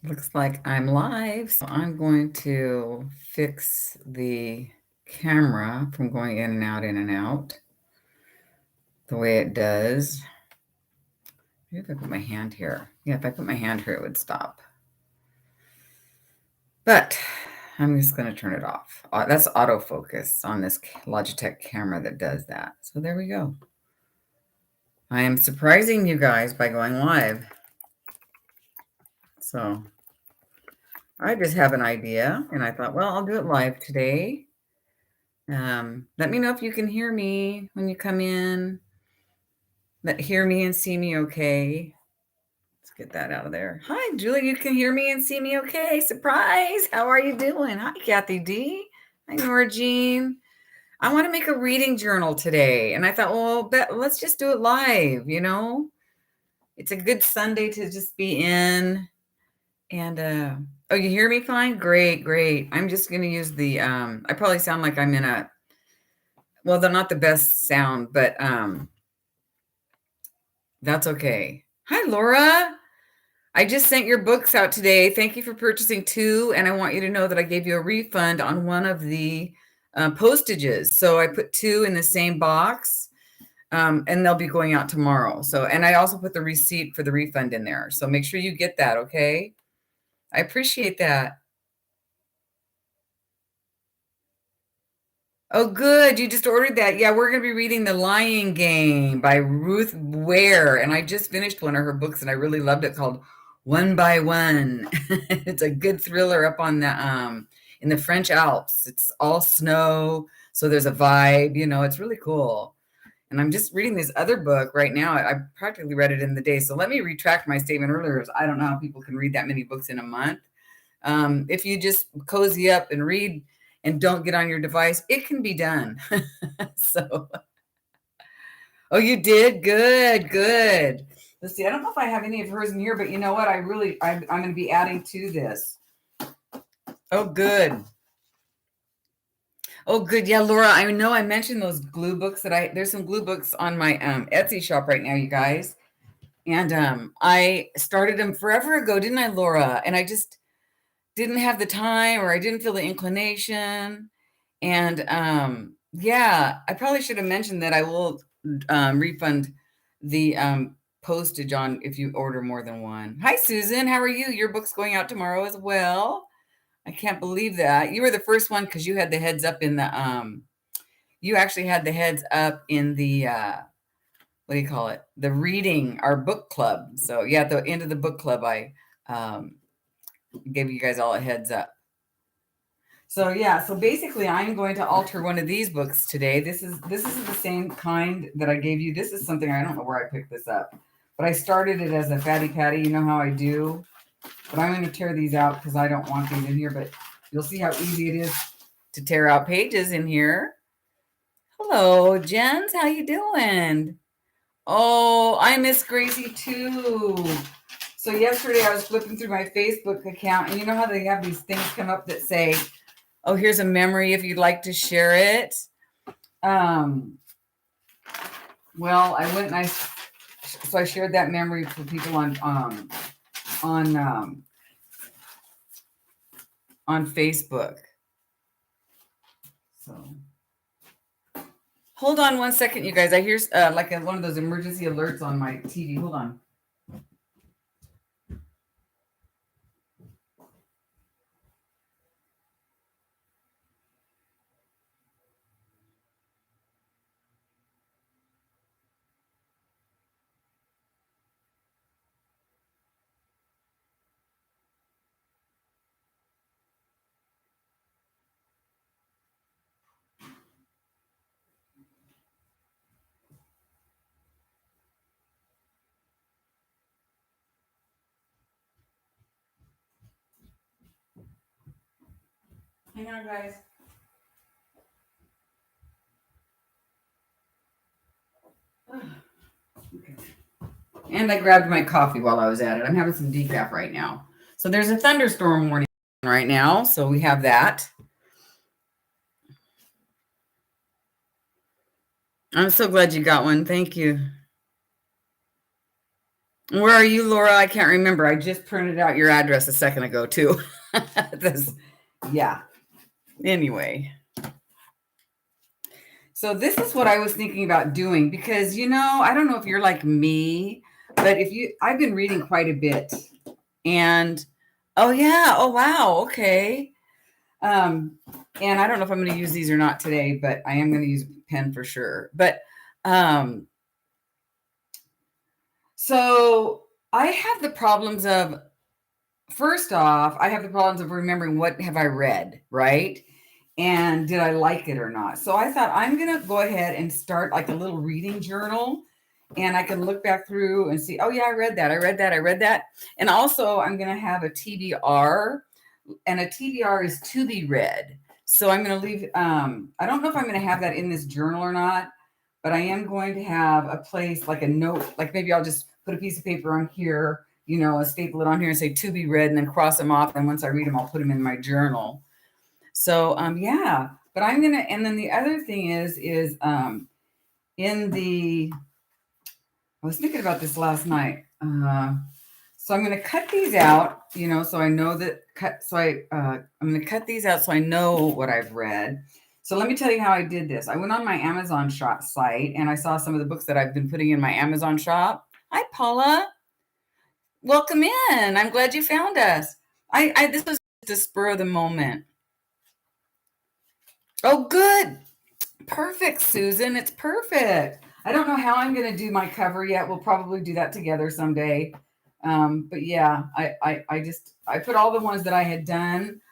Looks like I'm live, so I'm going to fix the camera from going in and out, the way it does. Maybe if I put my hand here. Yeah, if I put my hand here, it would stop. But I'm just going to turn it off. That's autofocus on this Logitech camera that does that. So there we go. I am surprising you guys by going live. So I just have an idea, and I thought, well, I'll do it live today. Let me know if you can hear me when you come in. Hear me and see me okay. Let's get that out of there. Hi, Julie. You can hear me and see me okay. Surprise. How are you doing? Hi, Kathy D. Hi, Nora Jean. I want to make a reading journal today. And I thought, well, let's just do it live, It's a good Sunday to just be in. And oh, you hear me fine? Great, great. I'm just going to use the I probably sound like I'm in a, well, they're not the best sound, but that's okay. Hi, Laura. I just sent your books out today. Thank you for purchasing 2. And I want you to know that I gave you a refund on one of the postages. So I put 2 in the same box, and they'll be going out tomorrow. So, and I also put the receipt for the refund in there. So make sure you get that, okay? I appreciate that. Oh, good. You just ordered that. Yeah, we're going to be reading The Lying Game by Ruth Ware. And I just finished one of her books and I really loved it, called One by One. It's a good thriller up on the in the French Alps. It's all snow, so there's a vibe, it's really cool. And I'm just reading this other book right now. I practically read it in the day. So let me retract my statement earlier. I don't know how people can read that many books in a month. If you just cozy up and read and don't get on your device, it can be done. So, oh, you did? Good, good. Let's see. I don't know if I have any of hers in here, but you know what? I'm going to be adding to this. Oh, good. Oh, good. Yeah, Laura, I know I mentioned those glue books there's some glue books on my Etsy shop right now, you guys. And I started them forever ago, didn't I, Laura? And I just didn't have the time, or I didn't feel the inclination. And yeah, I probably should have mentioned that I will refund the postage on if you order more than one. Hi, Susan. How are you? Your book's going out tomorrow as well. I can't believe that. You were the first one because you had the heads up in the you actually had the heads up in the what do you call it? The reading, our book club. So yeah, at the end of the book club, I gave you guys all a heads up. So yeah, so basically I'm going to alter one of these books today. This is the same kind that I gave you. This is something, I don't know where I picked this up, but I started it as a fatty patty. You know how I do. But I'm going to tear these out because I don't want these in here, but you'll see how easy it is to tear out pages in here. Hello, Jens. How you doing? Oh, I miss Gracie too. So yesterday I was flipping through my Facebook account, and you know how they have these things come up that say, oh, here's a memory if you'd like to share it. Well, I went and I shared that memory for people on Facebook. So hold on one second, you guys. I hear one of those emergency alerts on my TV. Hold on. Hang on, guys. Okay. And I grabbed my coffee while I was at it. I'm having some decaf right now. So there's a thunderstorm warning right now. So we have that. I'm so glad you got one. Thank you. Where are you, Laura? I can't remember. I just printed out your address a second ago, too. Yeah. Anyway. So this is what I was thinking about doing because, I don't know if you're like me, but I've been reading quite a bit. And, oh, yeah. Oh, wow. Okay. And I don't know if I'm going to use these or not today, but I am going to use pen for sure. But so I have the problems of, first off, I have the problems of remembering what have I read, right? And did I like it or not? So I thought I'm going to go ahead and start like a little reading journal, and I can look back through and see, oh yeah, I read that. I read that. I read that. And also I'm going to have a TBR, and a TBR is to be read. So I'm going to leave, I don't know if I'm going to have that in this journal or not, but I am going to have a place like a note, like maybe I'll just put a piece of paper on here, staple it on here and say to be read, and then cross them off. And once I read them, I'll put them in my journal. So, yeah, but I'm going to, and then the other thing is I was thinking about this last night. So I'm going to cut these out, so I know that I'm going to cut these out so I know what I've read. So let me tell you how I did this. I went on my Amazon shop site and I saw some of the books that I've been putting in my Amazon shop. Hi, Paula. Welcome in. I'm glad you found us. This was the spur of the moment. Oh, good. Perfect, Susan. It's perfect. I don't know how I'm going to do my cover yet. We'll probably do that together someday. But yeah, I put all the ones that I had done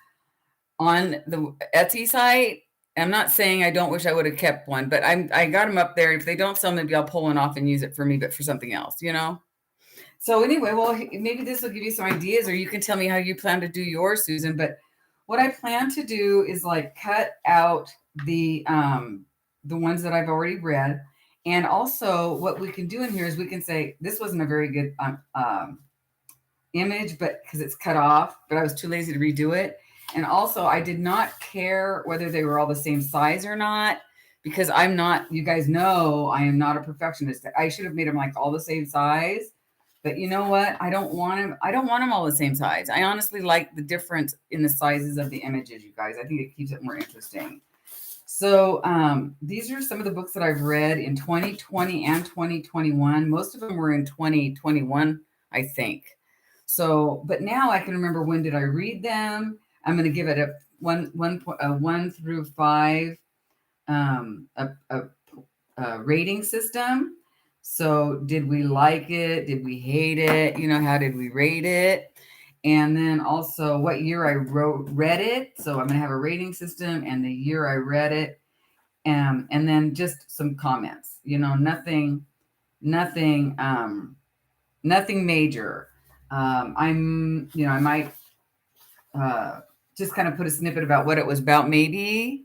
on the Etsy site. I'm not saying I don't wish I would have kept one, but I got them up there. If they don't sell, maybe I'll pull one off and use it for me, but for something else, So anyway, well, maybe this will give you some ideas, or you can tell me how you plan to do yours, Susan. But what I plan to do is like cut out the ones that I've already read. And also what we can do in here is we can say, this wasn't a very good image, but because it's cut off, but I was too lazy to redo it. And also I did not care whether they were all the same size or not, because I'm not, you guys know, I am not a perfectionist. I should have made them like all the same size, but you know what? I don't want them all the same size. I honestly like the difference in the sizes of the images, you guys. I think it keeps it more interesting. So these are some of the books that I've read in 2020 and 2021. Most of them were in 2021, I think. So, but now I can remember, when did I read them? I'm going to give it a 1 through 5 a rating system. So did we like it? Did we hate it? How did we rate it? And then also what year I read it. So I'm going to have a rating system and the year I read it. And then just some comments, nothing major. I might just kind of put a snippet about what it was about maybe.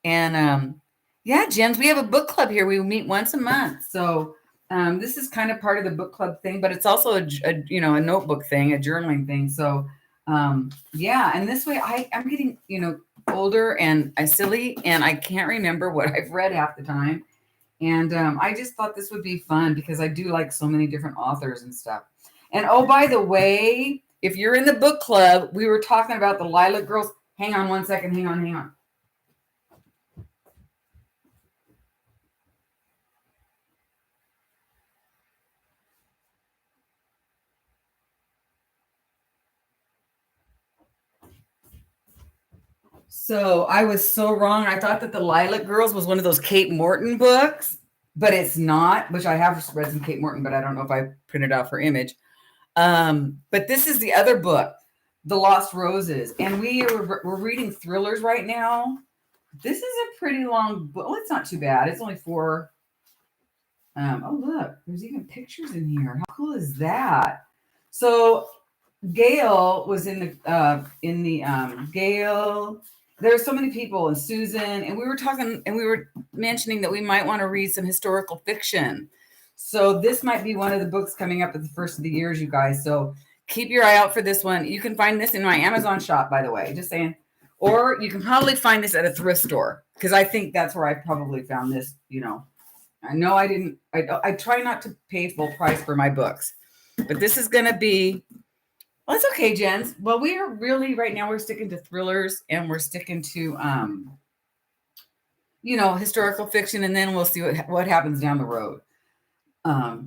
And yeah, Jens, we have a book club here. We meet once a month. So this is kind of part of the book club thing, but it's also a notebook thing, a journaling thing. So yeah, and this way I'm getting, older and silly, and I can't remember what I've read half the time. And I just thought this would be fun because I do like so many different authors and stuff. And oh, by the way, if you're in the book club, we were talking about the Lilac Girls. Hang on one second. Hang on. So I was so wrong. I thought that the Lilac Girls was one of those Kate Morton books, but it's not, which I have read some Kate Morton, but I don't know if I printed out for image. But this is the other book, The Lost Roses. And we're reading thrillers right now. This is a pretty long book. Well, it's not too bad. It's only 4. Oh, look, there's even pictures in here. How cool is that? So Gail was in the Gail. There are so many people, and Susan, and we were talking, and we were mentioning that we might want to read some historical fiction. So this might be one of the books coming up at the first of the years, you guys. So keep your eye out for this one. You can find this in my Amazon shop, by the way, just saying. Or you can probably find this at a thrift store, because I think that's where I probably found this, I know I didn't, I try not to pay full price for my books. But this is going to be, well, it's okay, Jens. Well, we are really, right now, we're sticking to thrillers and we're sticking to, historical fiction, and then we'll see what happens down the road.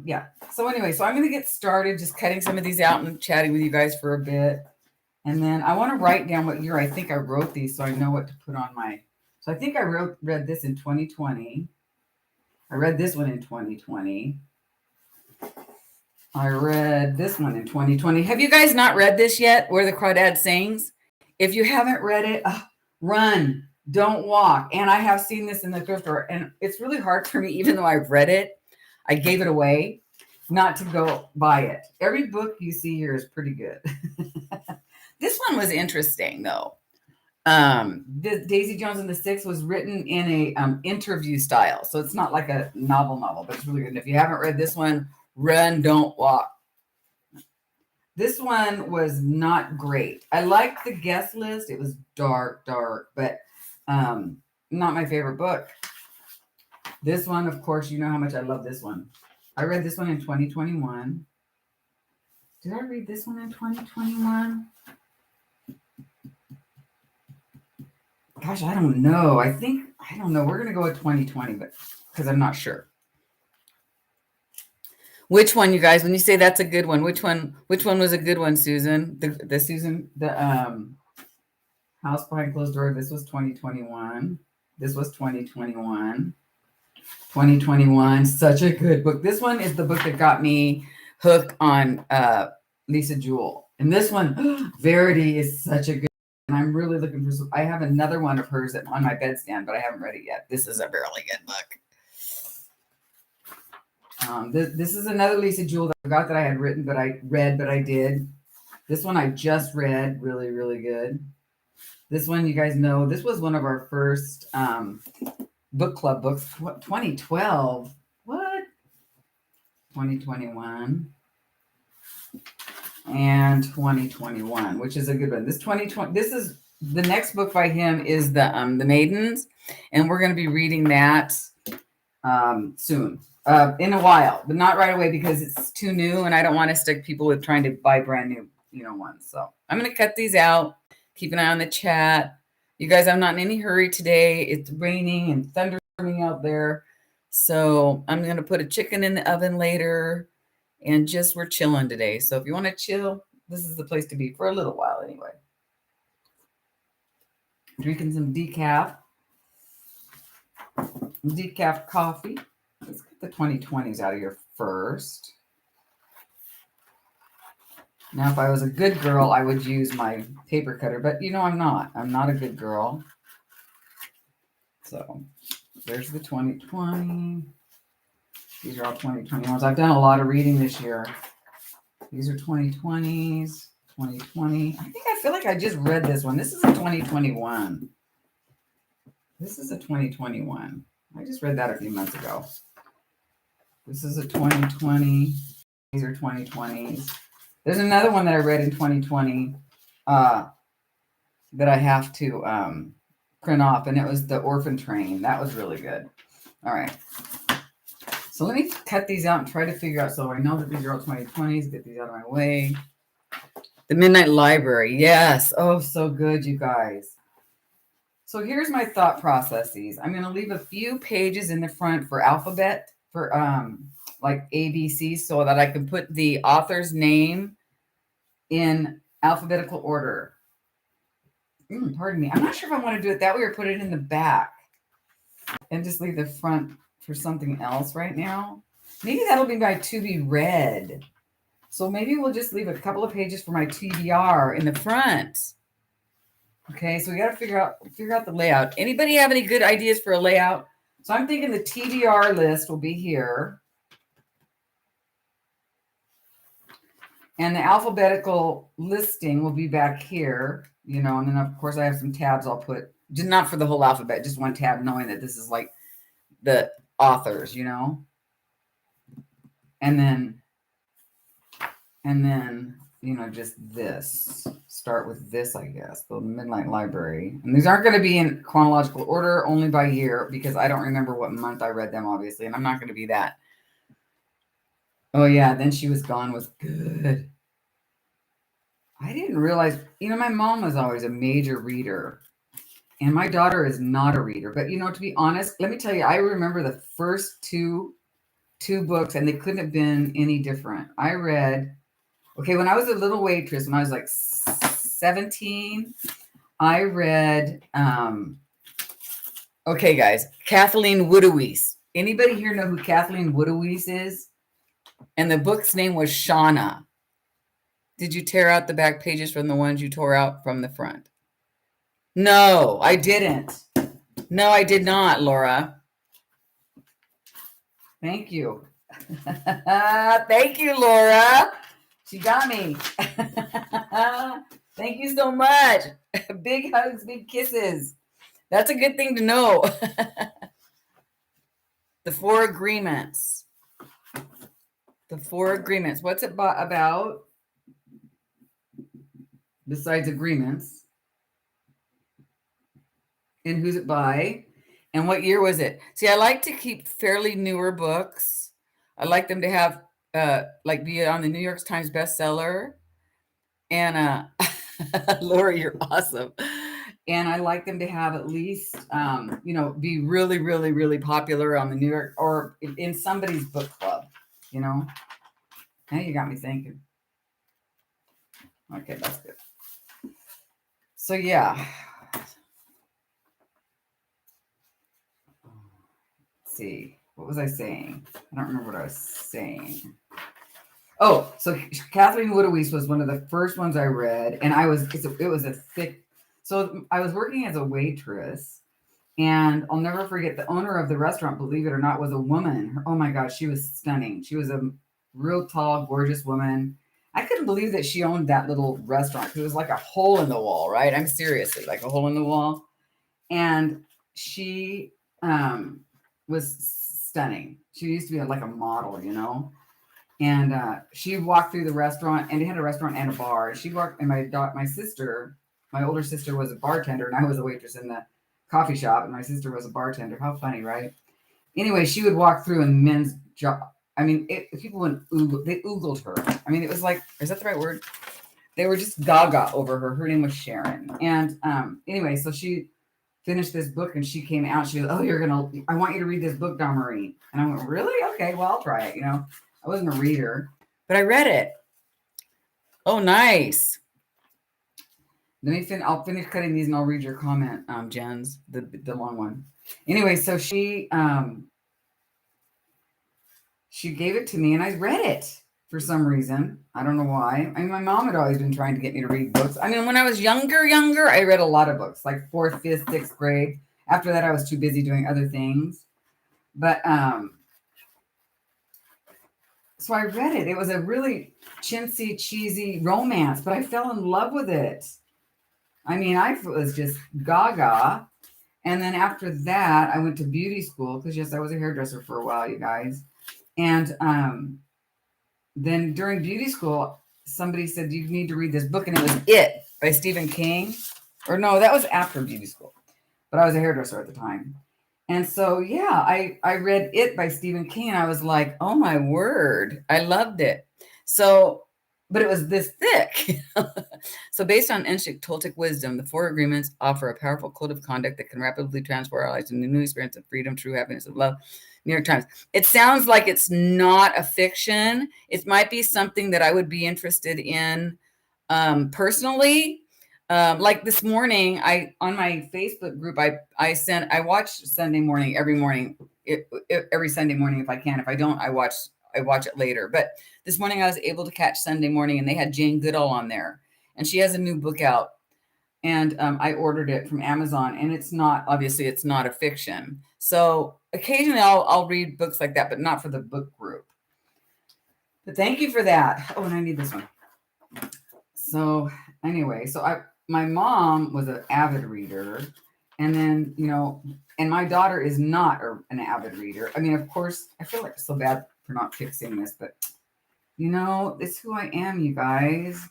Yeah. So anyway, so I'm going to get started just cutting some of these out and chatting with you guys for a bit. And then I want to write down what year I think I wrote these so I know what to put on my. So I think I read this in 2020. I read this one in 2020. I read this one in 2020. Have you guys not read this yet? Where the Crawdad Sings? If you haven't read it, run, don't walk. And I have seen this in the thrift store, and it's really hard for me, even though I've read it. I gave it away, not to go buy it. Every book you see here is pretty good. This one was interesting, though. Daisy Jones and the Six was written in a interview style, so it's not like a novel, but it's really good. And if you haven't read this one, run, don't walk. This one was not great. I liked the guest list. It was dark, but not my favorite book. This one, of course, you know how much I love this one. I read this one in 2021. Did I read this one in 2021? Gosh, I don't know. I don't know. We're going to go with 2020, but because I'm not sure. Which one, you guys? When you say that's a good one, which one was a good one, Susan? The House Behind Closed Door. This was 2021. This was 2021. 2021, such a good book. This one is the book that got me hooked on Lisa Jewell. And this one, Verity, is such a good, and I'm really looking for some. I have another one of hers on my bedstand, but I haven't read it yet. This is a really good book. This is another Lisa Jewell that I forgot that I had written, but I did. This one I just read, really, really good. This one, you guys know, this was one of our first book club books. 2012. What? 2021 and 2021, which is a good one. This 2020. This is the next book by him is the Maidens, and we're going to be reading that soon. In a while, but not right away because it's too new, and I don't want to stick people with trying to buy brand new, ones. So I'm going to cut these out. Keep an eye on the chat. You guys, I'm not in any hurry today. It's raining and thunderstorming out there. So I'm going to put a chicken in the oven later, and we're chilling today. So if you want to chill, this is the place to be for a little while anyway. Drinking some decaf coffee. Let's get the 2020s out of here first. Now, if I was a good girl, I would use my paper cutter, but I'm not. I'm not a good girl. So there's the 2020. These are all 2021s. I've done a lot of reading this year. These are 2020s, 2020. I feel like I just read this one. This is a 2021. This is a 2021. I just read that a few months ago. This is a 2020. These are 2020s. There's another one that I read in 2020 that I have to print off, and it was The Orphan Train. That was really good. All right. So let me cut these out and try to figure out. So I know that these are all 2020s. Get these out of my way. The Midnight Library. Yes. Oh, so good, you guys. So here's my thought processes. I'm going to leave a few pages in the front for alphabet, for like ABC, so that I can put the author's name in alphabetical order. Pardon me. I'm not sure if I want to do it that way or put it in the back and just leave the front for something else right now. Maybe that'll be my to be read. So maybe we'll just leave a couple of pages for my TBR in the front. Okay, so we got to figure out the layout. Anybody have any good ideas for a layout? So I'm thinking the TBR list will be here. And the alphabetical listing will be back here, and then of course I have some tabs I'll put, just not for the whole alphabet, just one tab, knowing that this is like the authors, and then, just this. Start with this, I guess, the Midnight Library. And these aren't going to be in chronological order, only by year, because I don't remember what month I read them, obviously, and I'm not going to be that Oh yeah, Then She Was Gone was good. I didn't realize, my mom was always a major reader, and my daughter is not a reader. But to be honest, let me tell you, I remember the first two books, and they couldn't have been any different. I read, okay, when I was a little waitress, when I was like 17, I read, okay, guys, Kathleen Woodiwiese. Anybody here know who Kathleen Woodiwiese is? And the book's name was Shauna. Did you tear out the back pages from the ones you tore out from the front? No, I didn't. No, I did not, Laura. Thank you. Thank you, Laura. She got me. Thank you so much. Big hugs, big kisses. That's a good thing to know. The Four Agreements. The Four Agreements. What's it about? Besides agreements. And who's it by? And what year was it? See, I like to keep fairly newer books. I like them to have be on the New York Times bestseller. And Laura, you're awesome. And I like them to have at least be really, really, really popular on the New York or in somebody's book club, Now you got me thinking. Okay, that's good. So yeah. Let's see. What was I saying? I don't remember what I was saying. Oh, so Kathleen Woodiwiese was one of the first ones I read, and it was a thick. So I was working as a waitress, and I'll never forget the owner of the restaurant, believe it or not, was a woman. Oh my gosh, she was stunning. She was a real tall, gorgeous woman. I couldn't believe that she owned that little restaurant because it was like a hole in the wall, right? I'm seriously like a hole in the wall. And she was stunning. She used to be like a model, And she walked through the restaurant, and they had a restaurant and a bar. She walked, and my older sister was a bartender, and I was a waitress in the coffee shop, and my sister was a bartender. How funny, right? Anyway, she would walk through in men's job. I mean, people went they oogled her. I mean, it was like, is that the right word? They were just gaga over her. Her name was Sharon. And anyway, so she finished this book, and she came out. She was, I want you to read this book, Dawn Marie. And I went, really? Okay, well, I'll try it. I wasn't a reader, but I read it. Oh, nice. I'll finish cutting these, and I'll read your comment, Jens, the long one. Anyway, so she gave it to me, and I read it for some reason. I don't know why. I mean, my mom had always been trying to get me to read books. I mean, when I was younger, I read a lot of books, like 4th, 5th, 6th grade. After that, I was too busy doing other things. But so I read it. It was a really chintzy, cheesy romance, but I fell in love with it. I mean, I was just gaga. And then after that, I went to beauty school because, yes, I was a hairdresser for a while, you guys. And then during beauty school, somebody said, you need to read this book. And it was It by Stephen King. Or no, that was after beauty school. But I was a hairdresser at the time. And so, yeah, I read It by Stephen King, and I was like, oh, my word. I loved it. So, but it was this thick. So based on ancient Toltec wisdom, the Four Agreements offer a powerful code of conduct that can rapidly transform our lives into a new experience of freedom, true happiness, and love. New York Times. It sounds like it's not a fiction. It might be something that I would be interested in personally. Like this morning, on my Facebook group, I watch Sunday morning every morning, every Sunday morning if I can. If I don't, I watch it later. But this morning I was able to catch Sunday morning, and they had Jane Goodall on there, and she has a new book out, and I ordered it from Amazon, and it's not a fiction. So occasionally I'll read books like that, but not for the book group. But thank you for that. Oh, and I need this one. So anyway, my mom was an avid reader, and then, and my daughter is not an avid reader. I mean, of course, I feel like so bad for not fixing this, but it's who I am, you guys.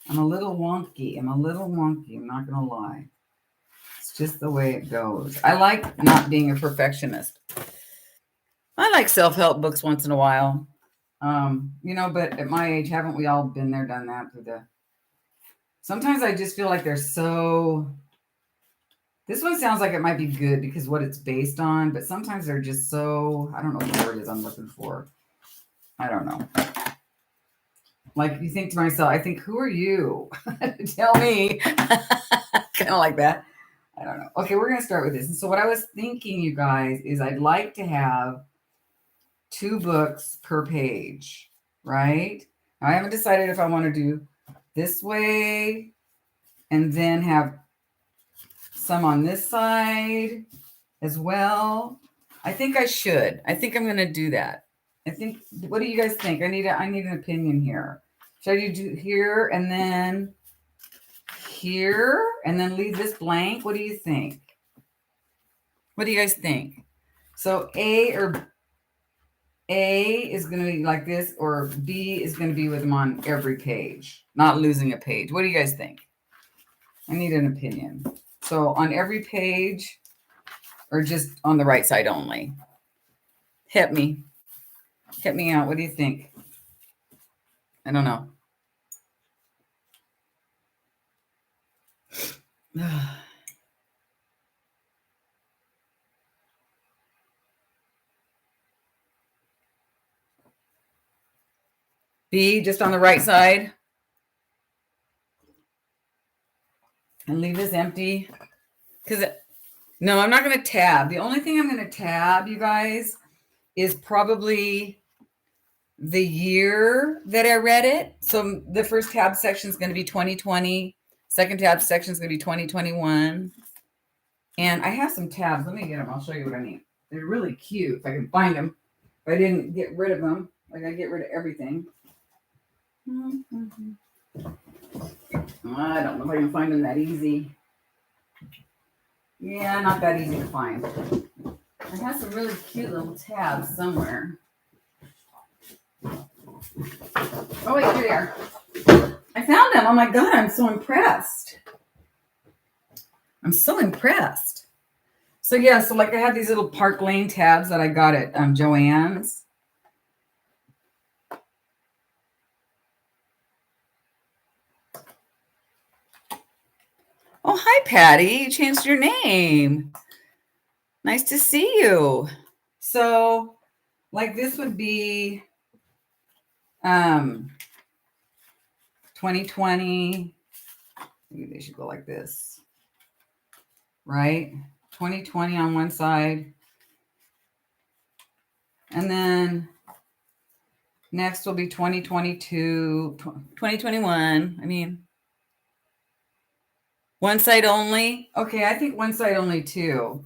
I'm a little wonky. I'm not going to lie. It's just the way it goes. I like not being a perfectionist. I like self-help books once in a while. But at my age, haven't we all been there, done that? Sometimes I just feel like they're so. This one sounds like it might be good because what it's based on, but sometimes they're just so. I don't know what the word is I'm looking for. I don't know. Like you think to myself, I think, who are you? Tell me. Kind of like that. I don't know. Okay, we're going to start with this. And so what I was thinking, you guys, is I'd like to have 2 books per page, right? I haven't decided if I want to do this way and then have some on this side as well. I think I should. I think I'm going to do that. What do you guys think? I need an opinion here. Should I do here and then here and then leave this blank? What do you think? What do you guys think? So A is going to be like this, or B is going to be with them on every page, not losing a page. What do you guys think? I need an opinion. So on every page or just on the right side only? Hit me out. What do you think? I don't know. B, just on the right side. And leave this empty. No, I'm not going to tab. The only thing I'm going to tab, you guys, is probably the year that I read it. So the first tab section is going to be 2020. Second tab section is going to be 2021. And I have some tabs. Let me get them. I'll show you what I mean. They're really cute if I can find them. If I didn't get rid of them, like I get rid of everything. I don't know if I can find them that easy. Yeah, not that easy to find. I have some really cute little tabs somewhere. Oh, wait, here they are. I found them. Oh, my God. I'm so impressed. So, yeah. So, like, I have these little Park Lane tabs that I got at Joann's. Oh, hi, Patty. You changed your name. Nice to see you. So, like, this would be 2020. Maybe they should go like this, right? 2020 on one side. And then next will be 2022, 2021. I mean, one side only. Okay, I think one side only too.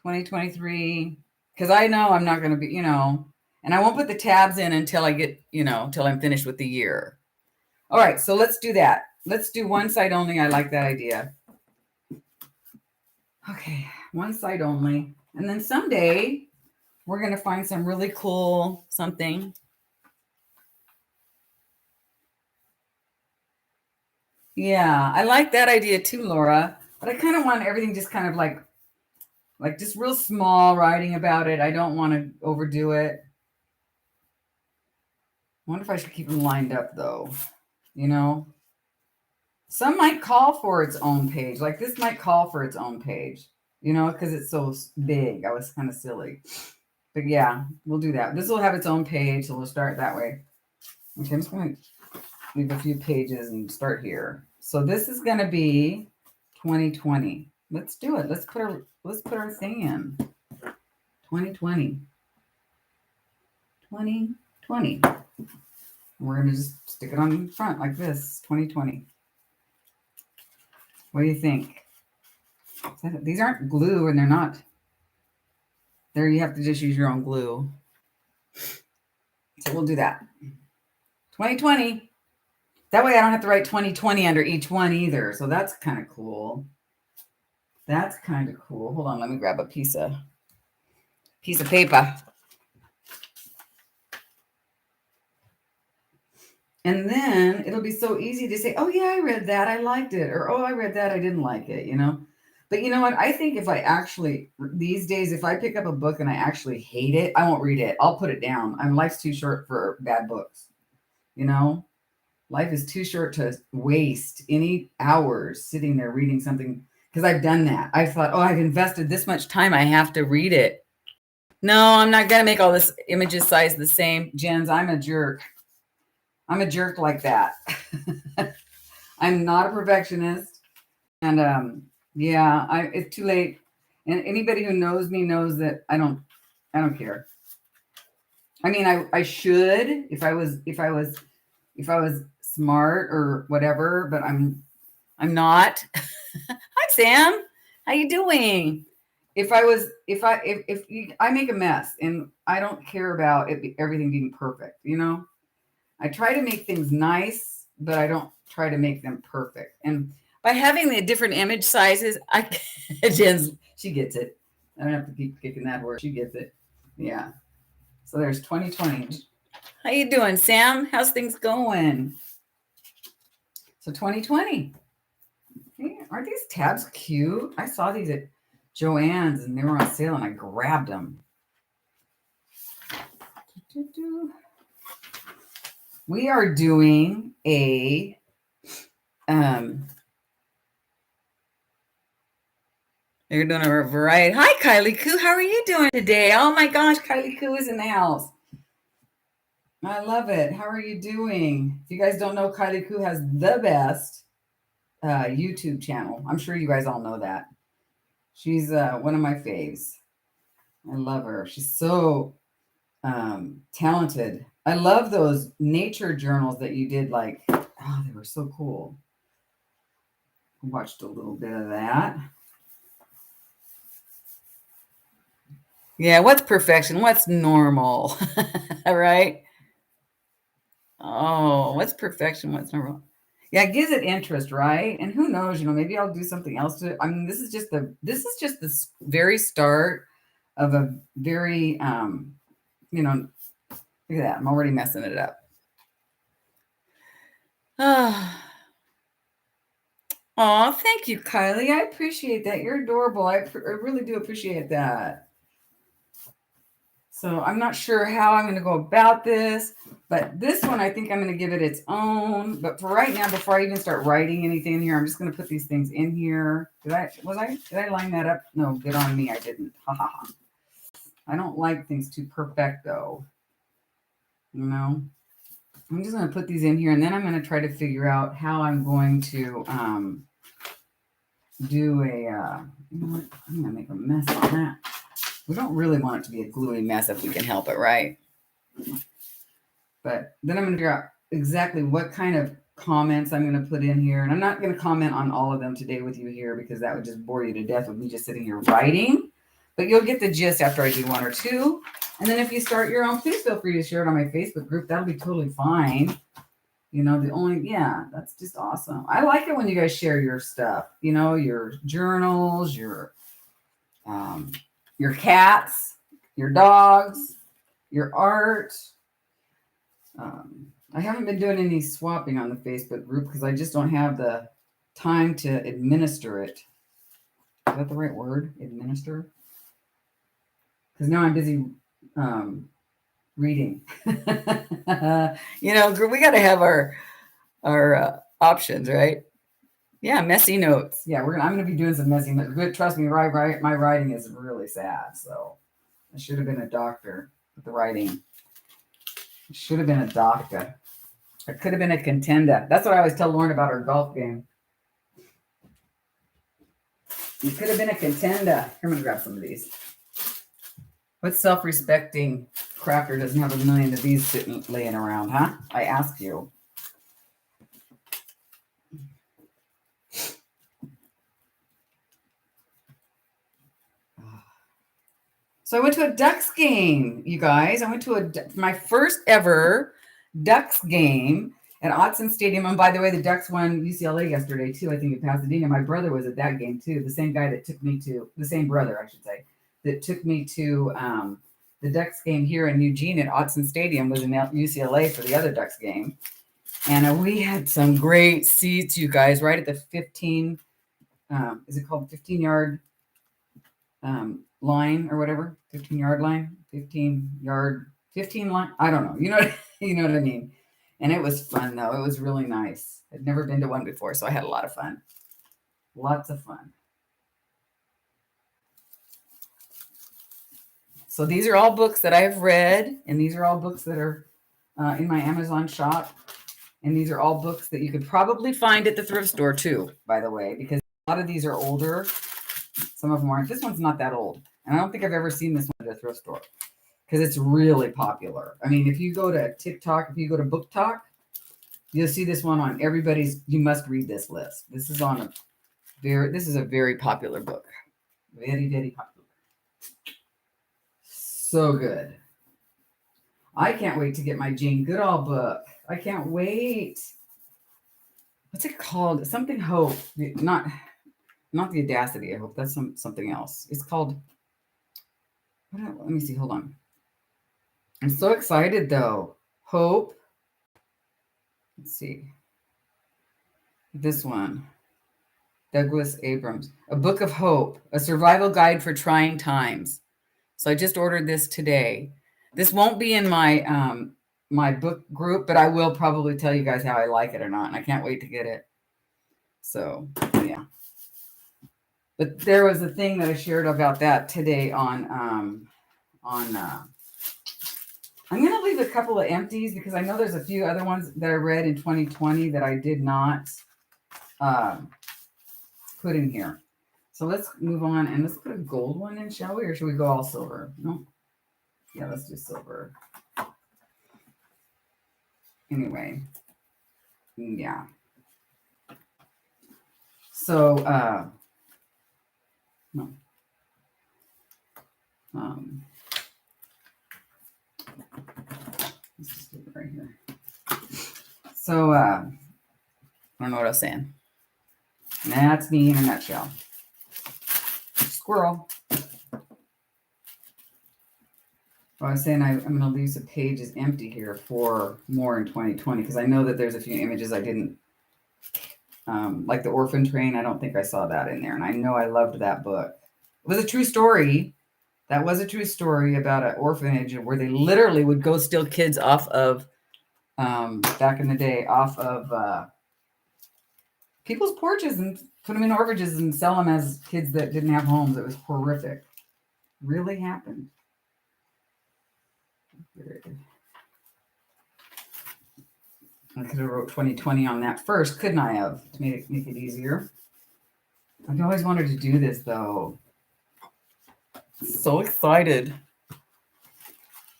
2023. Because I know I'm not going to be, and I won't put the tabs in until I get, until I'm finished with the year. All right, so let's do that. Let's do one side only. I like that idea. Okay, one side only. And then someday we're going to find some really cool something. Yeah, I like that idea too, Laura. But I kind of want everything just kind of like just real small writing about it. I don't want to overdo it. I wonder if I should keep them lined up though. Some might call for its own page. Like this might call for its own page, because it's so big. I was kind of silly. But yeah, we'll do that. This will have its own page, so we'll start that way. Okay, I'm just going to leave a few pages and start here. So this is going to be 2020. Let's do it. Let's put our thing in. 2020. 2020. We're going to just stick it on the front like this. 2020. What do you think? These aren't glue, and they're not. There, you have to just use your own glue. So we'll do that. 2020. That way I don't have to write 2020 under each one either. So that's kind of cool. Hold on, let me grab a piece of paper. And then it'll be so easy to say, oh, yeah, I read that. I liked it. Or, oh, I read that. I didn't like it, But you know what? I think if I actually, these days, if I pick up a book and I actually hate it, I won't read it. I'll put it down. Life's too short for bad books. You know, life is too short to waste any hours sitting there reading something. Because I've done that. I thought, oh, I've invested this much time. I have to read it. No, I'm not going to make all this images size the same. Jens, I'm a jerk. I'm a jerk like that. I'm not a perfectionist. And yeah, it's too late. And anybody who knows me knows that I don't care. I mean, I should if I was smart or whatever, but I'm not. Hi Sam, how you doing? If I make a mess and I don't care about everything being perfect, you know, I try to make things nice, but I don't try to make them perfect. And by having the different image sizes, Jen's, she gets it. I don't have to keep kicking that word. She gets it. Yeah. So there's 2020. How you doing, Sam? How's things going? So 2020. Hey, aren't these tabs cute? I saw these at Joann's and they were on sale and I grabbed them. We are doing a you're doing a variety. Hi, Kylie Koo. How are you doing today? Oh my gosh, Kylie Koo is in the house. I love it. How are you doing? If you guys don't know, Kylie Koo has the best YouTube channel. I'm sure you guys all know that. She's one of my faves. I love her. She's so talented. I love those nature journals that you did. Like, oh, they were so cool. I watched a little bit of that. Yeah, what's perfection? What's normal? Right? Oh, what's perfection? What's normal? Yeah, it gives it interest, right? And who knows, you know, maybe I'll do something else to it. I mean, this is just the very start of a very you know, look at that. I'm already messing it up. Oh, thank you, Kylie. I appreciate that. You're adorable. I really do appreciate that. So I'm not sure how I'm going to go about this, but this one, I think I'm going to give it its own. But for right now, before I even start writing anything in here, I'm just going to put these things in here. Did I line that up? No, good on me. I didn't. Ha ha ha. I don't like things too perfecto. You know, I'm just going to put these in here and then I'm going to try to figure out how I'm going to do a, you know what? I'm going to make a mess on that. We don't really want it to be a gluey mess if we can help it, right? But then I'm going to figure out exactly what kind of comments I'm going to put in here. And I'm not going to comment on all of them today with you here because that would just bore you to death with me just sitting here writing. But you'll get the gist after I do one or two. And then if you start your own, please feel free to share it on my Facebook group. That'll be totally fine. You know, that's just awesome. I like it when you guys share your stuff, you know, your journals, your cats, your dogs, your art. I haven't been doing any swapping on the Facebook group because I just don't have the time to administer it. Is that the right word? Administer? Because now I'm busy reading. You know, we got to have our options, right? Yeah, messy notes. Yeah, I'm gonna be doing some messy notes. But trust me, my writing is really sad. So I should have been a doctor with the writing. I should have been a doctor. I could have been a contender. That's what I always tell Lauren about her golf game. You could have been a contender. Here, I'm gonna grab some of these. What self-respecting crafter doesn't have a million of these sitting laying around, huh? I ask you. So I went to a Ducks game, you guys. I went to my first ever Ducks game at Autzen Stadium. And by the way, the Ducks won UCLA yesterday too, I think in Pasadena. My brother was at that game too. The same brother, I should say, that took me to the Ducks game here in Eugene at Autzen Stadium was in UCLA for the other Ducks game. And we had some great seats, you guys, right at the 15 is it called 15-yard line or whatever? 15-yard line, 15 line. I don't know. You know what I mean? And it was fun though. It was really nice. I'd never been to one before, so I had a lot of fun. Lots of fun. So these are all books that I've read, and these are all books that are in my Amazon shop. And these are all books that you could probably find at the thrift store too, by the way, because a lot of these are older. Some of them aren't. This one's not that old. And I don't think I've ever seen this one at a thrift store because it's really popular. I mean, if you go to TikTok, if you go to Book Talk, you'll see this one on everybody's you must read this list. This is a very popular book. Very, very popular. So good. I can't wait to get my Jane Goodall book. I can't wait. What's it called? Something Hope. Not the Audacity. I hope that's something else. It's called. Let me see. Hold on. I'm so excited though. Hope. Let's see. This one. Douglas Abrams. A Book of Hope. A survival guide for trying times. So I just ordered this today. This won't be in my my book group, but I will probably tell you guys how I like it or not. And I can't wait to get it. So yeah. But there was a thing that I shared about that today on I'm going to leave a couple of empties because I know there's a few other ones that I read in 2020 that I did not put in here. So let's move on and let's put a gold one in, shall we? Or should we go all silver? No. Yeah, let's do silver. Anyway. Yeah. So, no. Let's just leave it right here. So, I don't know what I was saying. That's me in a nutshell. Squirrel. Well, I was saying I'm going to leave some pages empty here for more in 2020 because I know that there's a few images I didn't, like the Orphan Train. I don't think I saw that in there. And I know I loved that book. It was a true story. That was a true story about an orphanage where they literally would go steal kids off of, back in the day, off of people's porches and put them in orphanages and sell them as kids that didn't have homes. It was horrific. Really happened. I could have wrote 2020 on that first, couldn't I have, to make it easier? I've always wanted to do this, though. So excited.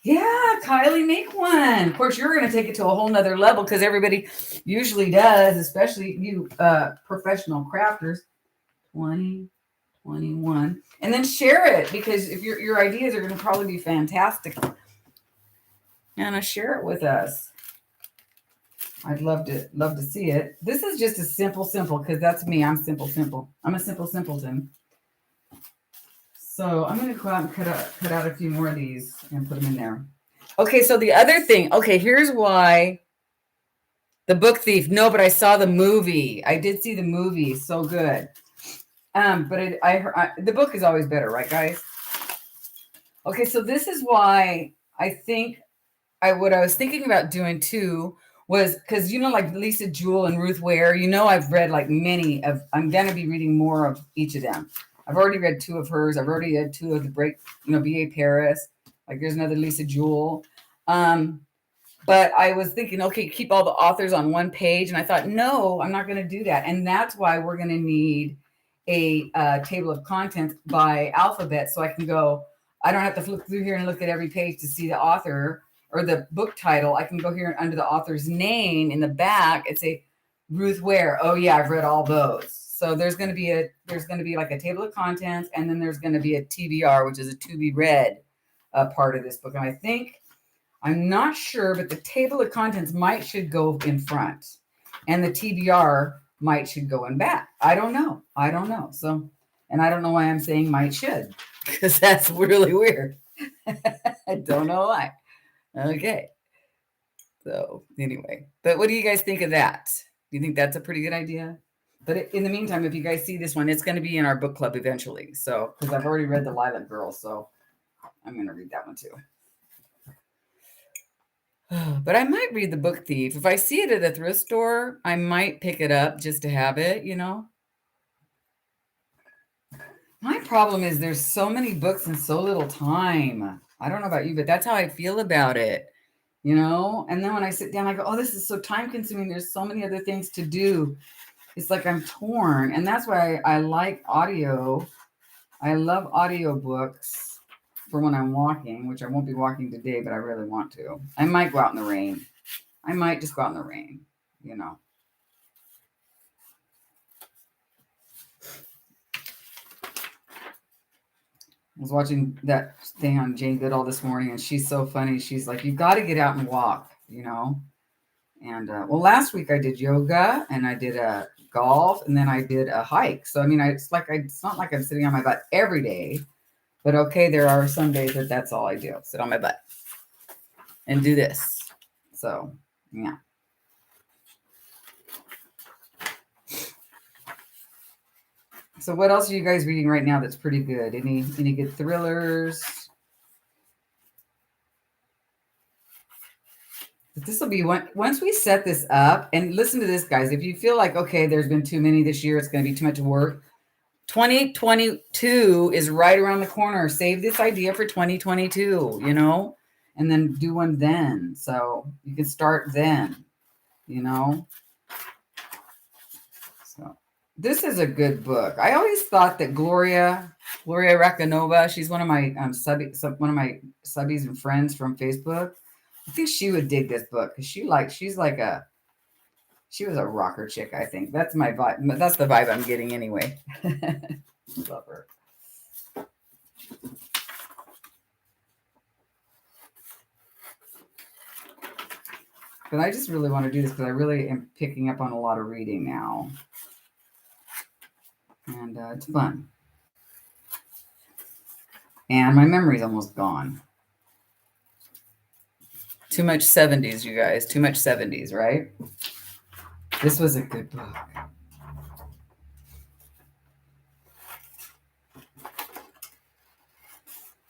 Yeah, Kylie, make one. Of course, you're going to take it to a whole nother level because everybody usually does, especially you professional crafters. 2021. And then share it because if your ideas are going to probably be fantastic. And share it with us. I'd love to see it. This is just a simple because that's me. I'm simple. I'm a simple simpleton. So I'm going to go out and cut out a few more of these and put them in there. Okay, so the other thing. Okay, here's why. The Book Thief. No, but I saw the movie. I did see the movie. So good. But the book is always better, right, guys? Okay, so this is why I think what I was thinking about doing too was because like Lisa Jewell and Ruth Ware, I've read like many of. I'm going to be reading more of each of them. I've already read 2 of hers. I've already read 2 of the B.A. Paris. Like there's another Lisa Jewell. But I was thinking, okay, keep all the authors on one page. And I thought, no, I'm not going to do that. And that's why we're going to need a table of contents by alphabet. So I can go, I don't have to flip through here and look at every page to see the author or the book title. I can go here under the author's name in the back and say Ruth Ware. Oh yeah, I've read all those. So there's going to be like a table of contents, and then there's going to be a TBR, which is a to be read part of this book. And I think, I'm not sure, but the table of contents should go in front, and the TBR should go in back. I don't know. So, and I don't know why I'm saying should, because that's really weird. I don't know why. Okay. So anyway, but what do you guys think of that? Do you think that's a pretty good idea? But in the meantime, if you guys see this one, it's going to be in our book club eventually. So, because I've already read The Lilac Girl, so I'm going to read that one too. But I might read The Book Thief. If I see it at a thrift store, I might pick it up just to have it, you know. My problem is there's so many books and so little time. I don't know about you, but that's how I feel about it, you know. And then when I sit down, I go, oh, this is so time consuming. There's so many other things to do. It's like I'm torn. And that's why I like audio. I love audiobooks for when I'm walking, which I won't be walking today, but I really want to. I might go out in the rain. I might just go out in the rain, you know. I was watching that thing on Jane Goodall this morning, and she's so funny. She's like, you've got to get out and walk, you know. And well, last week I did yoga and I did a golf and then I did a hike. So I mean, it's not like I'm sitting on my butt every day, but okay, there are some days that that's all I do, sit on my butt and do this. So yeah. So what else are you guys reading right now that's pretty good? Any good thrillers? This will be once we set this up, and listen to this, guys. If you feel like, okay, there's been too many this year, it's going to be too much work. 2022 is right around the corner. Save this idea for 2022, you know, and then do one then. So you can start then, you know. So this is a good book. I always thought that Gloria Rakanova, she's one of my subbies and friends from Facebook. I think she would dig this book because she was a rocker chick, I think. That's my vibe. That's the vibe I'm getting anyway. Love her. But I just really want to do this because I really am picking up on a lot of reading now. And it's fun. And my memory's almost gone. Too much 70s, you guys. Too much 70s, right? This was a good book.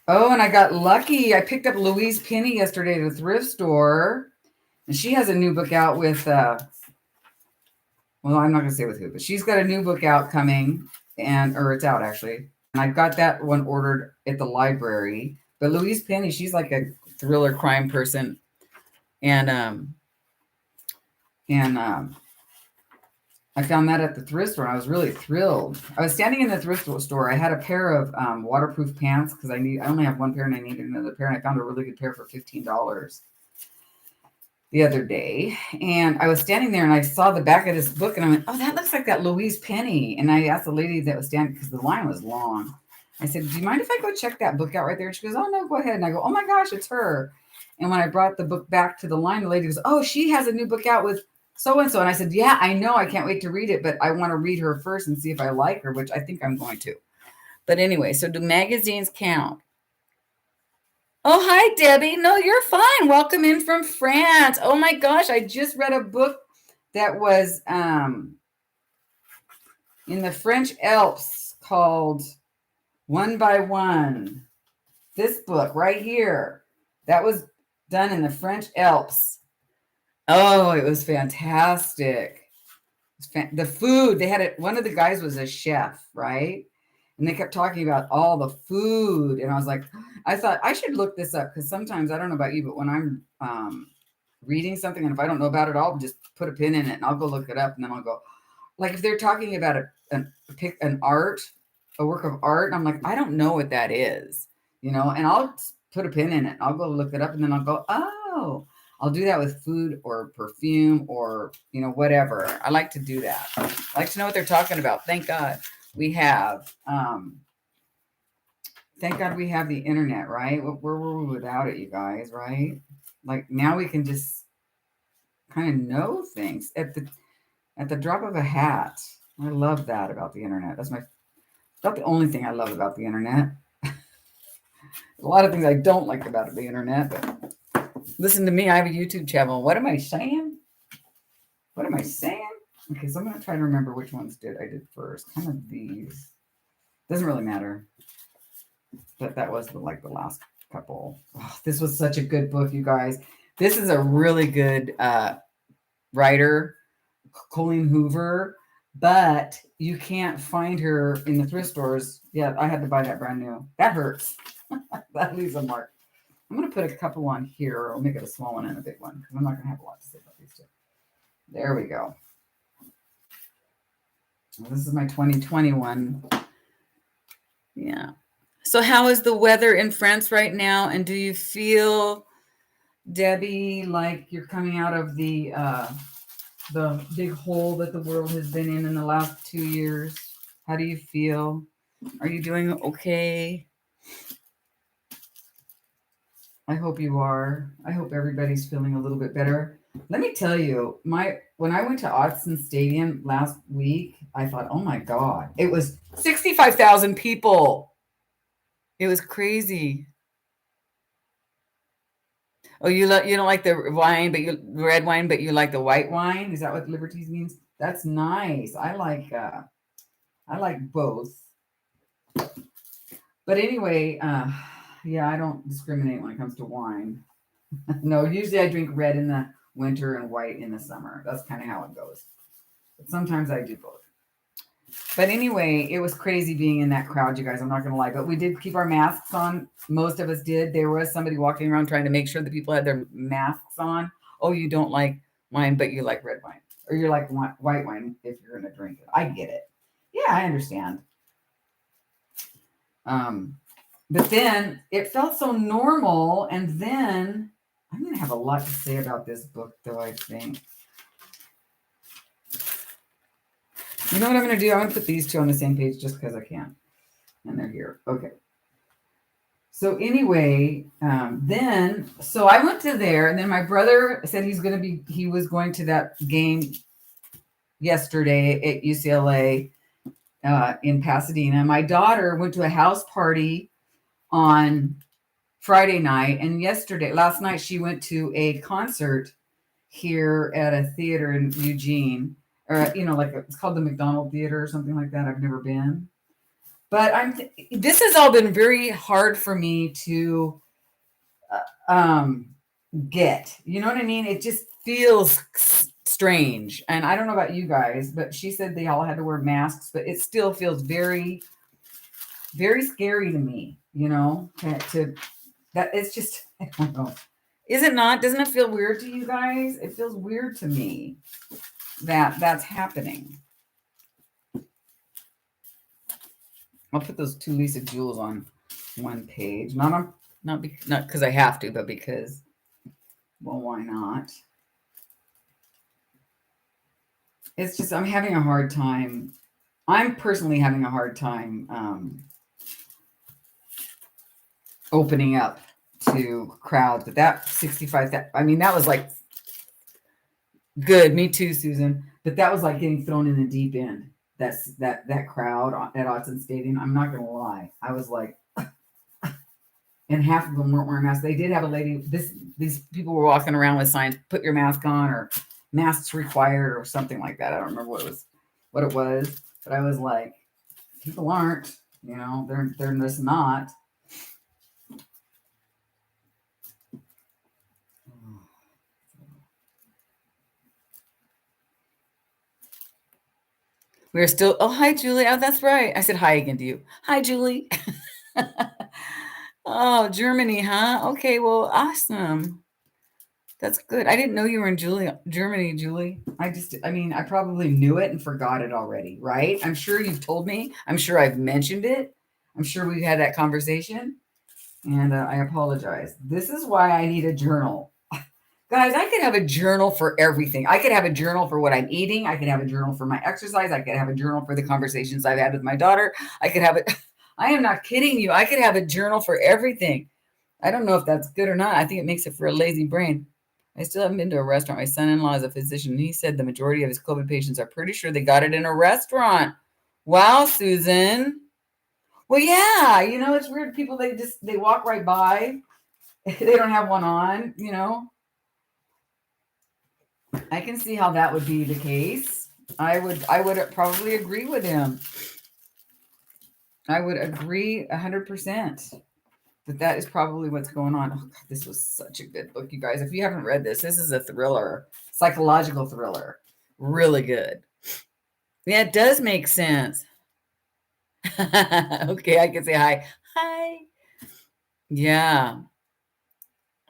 Oh, and I got lucky. I picked up Louise Penny yesterday at a thrift store. And she has a new book out with, well, I'm not going to say with who, but she's got a new book out coming, or it's out actually. And I got that one ordered at the library. But Louise Penny, she's like a thriller crime person. And I found that at the thrift store. And I was really thrilled. I was standing in the thrift store. I had a pair of waterproof pants because I only have one pair and I needed another pair. And I found a really good pair for $15 the other day. And I was standing there and I saw the back of this book and I went, oh, that looks like that Louise Penny. And I asked the lady that was standing, because the line was long. I said, do you mind if I go check that book out right there? And she goes, oh, no, go ahead. And I go, oh my gosh, it's her. And when I brought the book back to the line, the lady goes, oh, she has a new book out with so-and-so. And I said, yeah, I know. I can't wait to read it, but I want to read her first and see if I like her, which I think I'm going to. But anyway, so do magazines count? Oh, hi, Debbie. No, you're fine. Welcome in from France. Oh, my gosh. I just read a book that was in the French Alps called One by One. This book right here. That was done in the French Alps. Oh, it was fantastic. The food, they had it. One of the guys was a chef, right? And they kept talking about all the food. And I was like, I thought I should look this up because sometimes, I don't know about you, but when I'm reading something and if I don't know about it, I'll just put a pin in it and I'll go look it up. And then I'll go, like if they're talking about a work of art, and I'm like, I don't know what that is, you know, and I'll put a pin in it. I'll go look it up and then I'll go, oh, I'll do that with food or perfume or, you know, whatever. I like to do that. I like to know what they're talking about. Thank God we have, thank God we have the internet, right? Where were we without it, you guys, right? Like now we can just kind of know things at the drop of a hat. I love that about the internet. That's not the only thing I love about the internet. A lot of things I don't like about the internet, but listen to me. I have a YouTube channel. What am I saying? What am I saying? Okay, so I'm going to try to remember which ones I did first. Kind of these. Doesn't really matter. But that was the last couple. Oh, this was such a good book, you guys. This is a really good writer, Colleen Hoover, but you can't find her in the thrift stores. Yeah, I had to buy that brand new. That hurts. That leaves a mark. I'm going to put a couple on here. I'll make it a small one and a big one because I'm not going to have a lot to say about these two. There we go. This is my 2021. Yeah. So how is the weather in France right now? And do you feel, Debbie, like you're coming out of the big hole that the world has been in the last 2 years? How do you feel? Are you doing okay? I hope you are. I hope everybody's feeling a little bit better. Let me tell you, when I went to Autzen Stadium last week, I thought, oh my God, it was 65,000 people. It was crazy. Oh, you don't like the wine, but red wine, but you like the white wine? Is that what Liberties means? That's nice. I like both. But anyway, yeah, I don't discriminate when it comes to wine. No, usually I drink red in the winter and white in the summer. That's kind of how it goes. But sometimes I do both. But anyway, it was crazy being in that crowd, you guys. I'm not going to lie. But we did keep our masks on. Most of us did. There was somebody walking around trying to make sure that people had their masks on. Oh, you don't like wine, but you like red wine. Or you like white wine if you're going to drink it. I get it. Yeah, I understand. But then it felt so normal. And then I'm going to have a lot to say about this book, though, I think. You know what I'm going to do? I'm going to put these two on the same page just because I can. And they're here. Okay. So anyway, so I went to there, and then my brother said he was going to that game yesterday at UCLA in Pasadena. My daughter went to a house party on Friday night, and last night, she went to a concert here at a theater in Eugene, or it's called the McDonald Theater or something like that. I've never been, but this has all been very hard for me to get. You know what I mean? It just feels strange, and I don't know about you guys, but she said they all had to wear masks, but it still feels very, very scary to me. That it's just, I don't know. Is it not? Doesn't it feel weird to you guys? It feels weird to me that that's happening. I'll put those two Lisa Jewels on one page. Not because I have to, but because, well, why not? It's just, I'm having a hard time. I'm personally having a hard time opening up to crowds, but that 65, that was like good. Me too, Susan. But that was like getting thrown in the deep end. That crowd at Autzen Stadium. I'm not gonna lie. I was like, and half of them weren't wearing masks. They did have a lady. These people were walking around with signs: "Put your mask on," or "Masks required," or something like that. I don't remember what it was, but I was like, people aren't. They're just not. We're still, oh, hi, Julie. Oh, that's right. I said hi again to you. Hi, Julie. Oh, Germany, huh? Okay, well, awesome. That's good. I didn't know you were in Germany, Julie. I probably knew it and forgot it already, right? I'm sure you've told me. I'm sure I've mentioned it. I'm sure we've had that conversation. And I apologize. This is why I need a journal. Guys, I could have a journal for everything. I could have a journal for what I'm eating. I could have a journal for my exercise. I could have a journal for the conversations I've had with my daughter. I could have it. I am not kidding you. I could have a journal for everything. I don't know if that's good or not. I think it makes it for a lazy brain. I still haven't been to a restaurant. My son-in-law is a physician, and he said the majority of his COVID patients are pretty sure they got it in a restaurant. Wow, Susan. Well, yeah, it's weird. People, they walk right by. They don't have one on, I can see how that would be the case. I would probably agree with him. I would agree 100% that is probably what's going on. Oh, God, this was such a good book, you guys. If you haven't read this is a thriller, psychological thriller. Really good. Yeah, it does make sense. Okay, I can say hi. Hi. Yeah.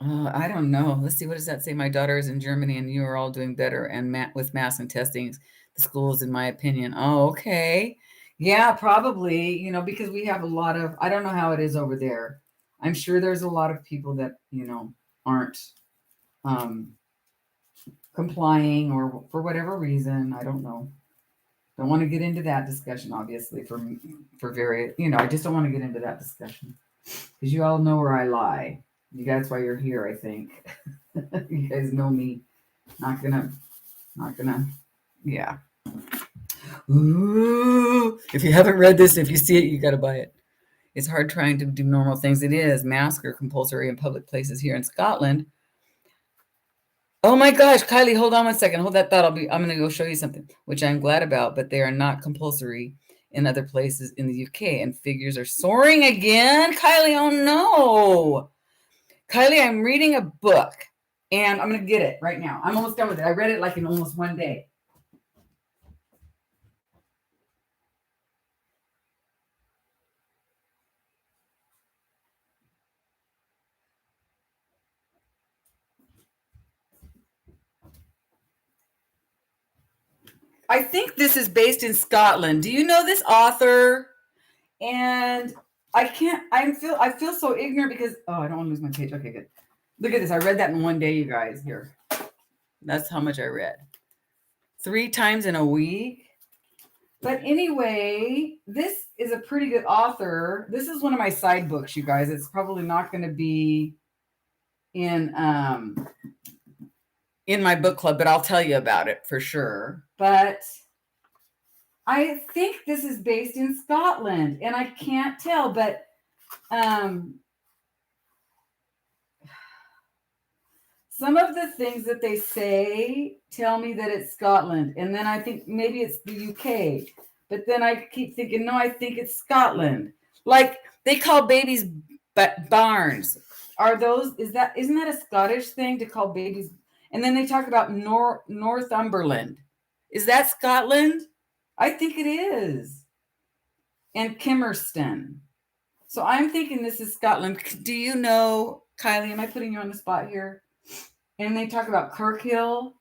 I don't know. Let's see. What does that say? My daughter is in Germany, and you are all doing better and with mass and testing the schools, in my opinion. Oh, okay. Yeah, probably. Because we have a lot of. I don't know how it is over there. I'm sure there's a lot of people that aren't um, complying or for whatever reason. I don't know. Don't want to get into that discussion, obviously, for very. I just don't want to get into that discussion because you all know where I lie. That's why you're here, I think. You guys know me. Not gonna. Yeah. Ooh. If you haven't read this, if you see it, you gotta buy it. It's hard trying to do normal things. It is. Masks are compulsory in public places here in Scotland. Oh my gosh, Kylie, hold on one second. Hold that thought. I'm gonna go show you something, which I'm glad about, but they are not compulsory in other places in the UK, and figures are soaring again. Kylie, oh no. Kylie, I'm reading a book and I'm going to get it right now. I'm almost done with it. I read it like in almost one day. I think this is based in Scotland. Do you know this author? And I feel so ignorant because, I don't want to lose my page. Okay, good. Look at this. I read that in one day, you guys. Here. That's how much I read. 3 times in a week. But anyway, this is a pretty good author. This is one of my side books, you guys. It's probably not going to be in my book club, but I'll tell you about it for sure. But I think this is based in Scotland, and I can't tell, but some of the things that they say tell me that it's Scotland, and then I think maybe it's the UK, but then I keep thinking, no, I think it's Scotland. Like they call babies barns. Isn't that a Scottish thing to call babies? And then they talk about Northumberland. Is that Scotland? I think it is. And Kimmerston. So I'm thinking this is Scotland. Do you know, Kylie, am I putting you on the spot here? And they talk about Kirkhill.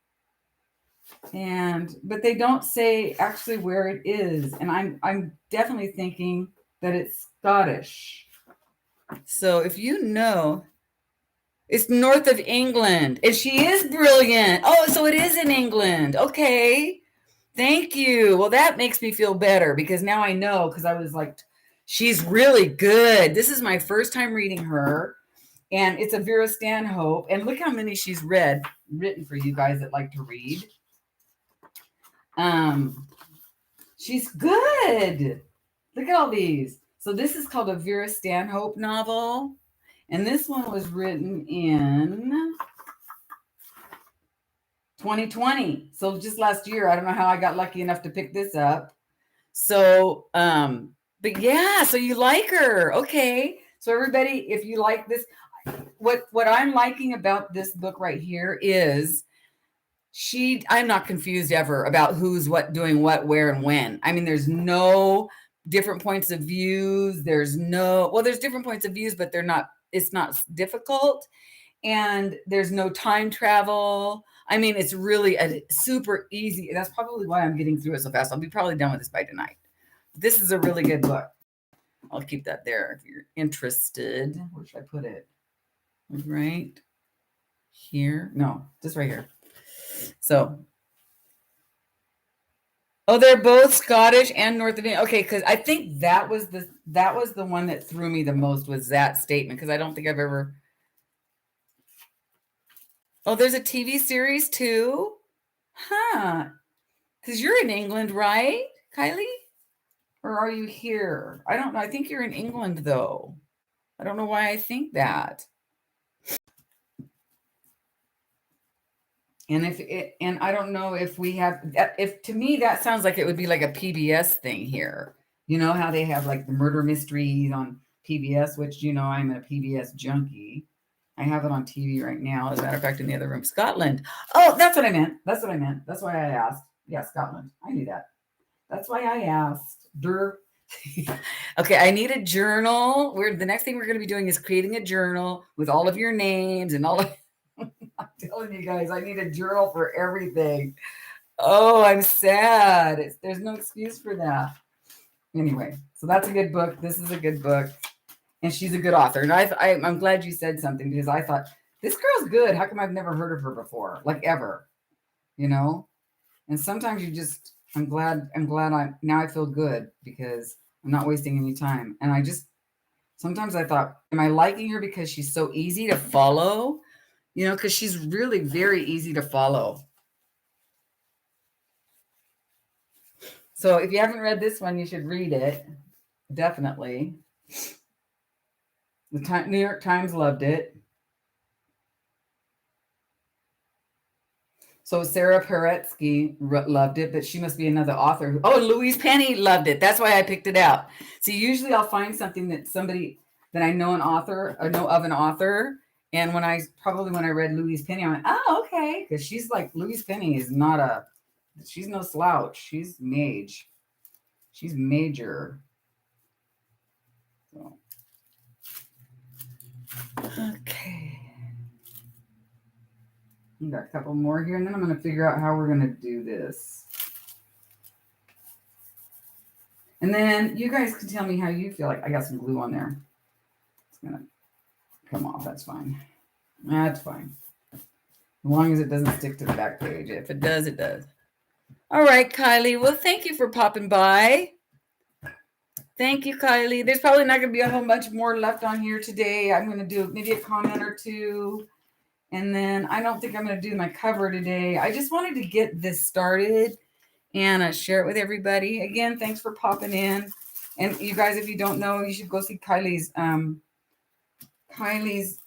But they don't say actually where it is. And I'm definitely thinking that it's Scottish. So if you know, it's north of England. And she is brilliant. Oh, so it is in England. Okay. Thank you. Well, that makes me feel better because now I know, because I was like, she's really good. This is my first time reading her. And it's a Vera Stanhope. And look how many she's written for you guys that like to read. She's good. Look at all these. So this is called a Vera Stanhope novel. And this one was written in 2020. So just last year. I don't know how I got lucky enough to pick this up. So, but yeah, so you like her. Okay. So everybody, if you like this, what I'm liking about this book right here is I'm not confused ever about who's doing what, where, and when. I mean, there's no different points of views. There's different points of views, but it's not difficult. And there's no time travel. I mean, it's really a super easy. That's probably why I'm getting through it so fast. I'll be probably done with this by tonight. This is a really good book. I'll keep that there if you're interested. Where should I put it? Right here? No, just right here. So, they're both Scottish and North of England. Okay, because I think that was the one that threw me the most, was that statement, because I don't think I've ever. Oh, there's a TV series too? Huh. Because you're in England, right, Kylie? Or are you here? I don't know. I think you're in England, though. I don't know why I think that. And and I don't know if we have that, if to me that sounds like it would be like a PBS thing here. You know how they have like the murder mysteries on PBS, which I'm a PBS junkie. I have it on TV right now. As a matter of fact, in the other room, Scotland. Oh, that's what I meant. That's what I meant. That's why I asked. Yeah, Scotland. I knew that. That's why I asked. Okay, I need a journal. The next thing we're going to be doing is creating a journal with all of your names and all of. I'm telling you guys, I need a journal for everything. Oh, I'm sad. There's no excuse for that. Anyway, so that's a good book. This is a good book, and she's a good author. And I'm glad you said something, because I thought, this girl's good. How come I've never heard of her before? Like, ever, And sometimes I'm glad now I feel good because I'm not wasting any time. And sometimes I thought, am I liking her because she's so easy to follow? Because she's really very easy to follow. So if you haven't read this one, you should read it. Definitely. The New York Times loved it. So Sarah Paretsky loved it, but she must be another author. And Louise Penny loved it. That's why I picked it out. See, usually I'll find something that I know an author, or know of an author. And when I read Louise Penny, I went, oh, okay. Because she's like, Louise Penny is she's no slouch. She's mage. She's major. So. Okay. We got a couple more here, and then I'm going to figure out how we're going to do this. And then you guys can tell me how you feel. Like, I got some glue on there. It's going to come off. That's fine. That's fine. As long as it doesn't stick to the back page. If it does, it does. All right, Kylie. Well, thank you for popping by. Thank you, Kylie. There's probably not going to be a whole bunch more left on here today. I'm going to do maybe a comment or two. And then I don't think I'm going to do my cover today. I just wanted to get this started and share it with everybody. Again, thanks for popping in. And you guys, if you don't know, you should go see Kylie's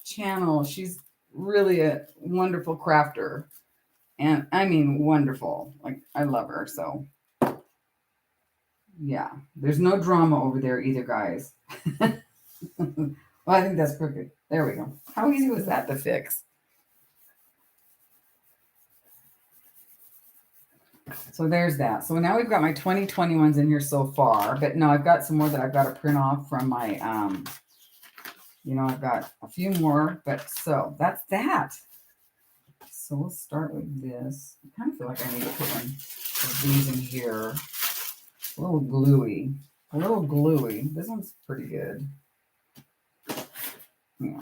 channel. She's really a wonderful crafter. And I mean, wonderful. Like, I love her. So, yeah. There's no drama over there either, guys. Well, I think that's perfect. There we go. How easy was that to fix? So there's that. So now we've got my 2020 ones in here so far, but no, I've got some more that I've got to print off from my, I've got a few more, but so that's that. So we'll start with this. I kind of feel like I need to put one of these in here. A little gluey. This one's pretty good. Yeah.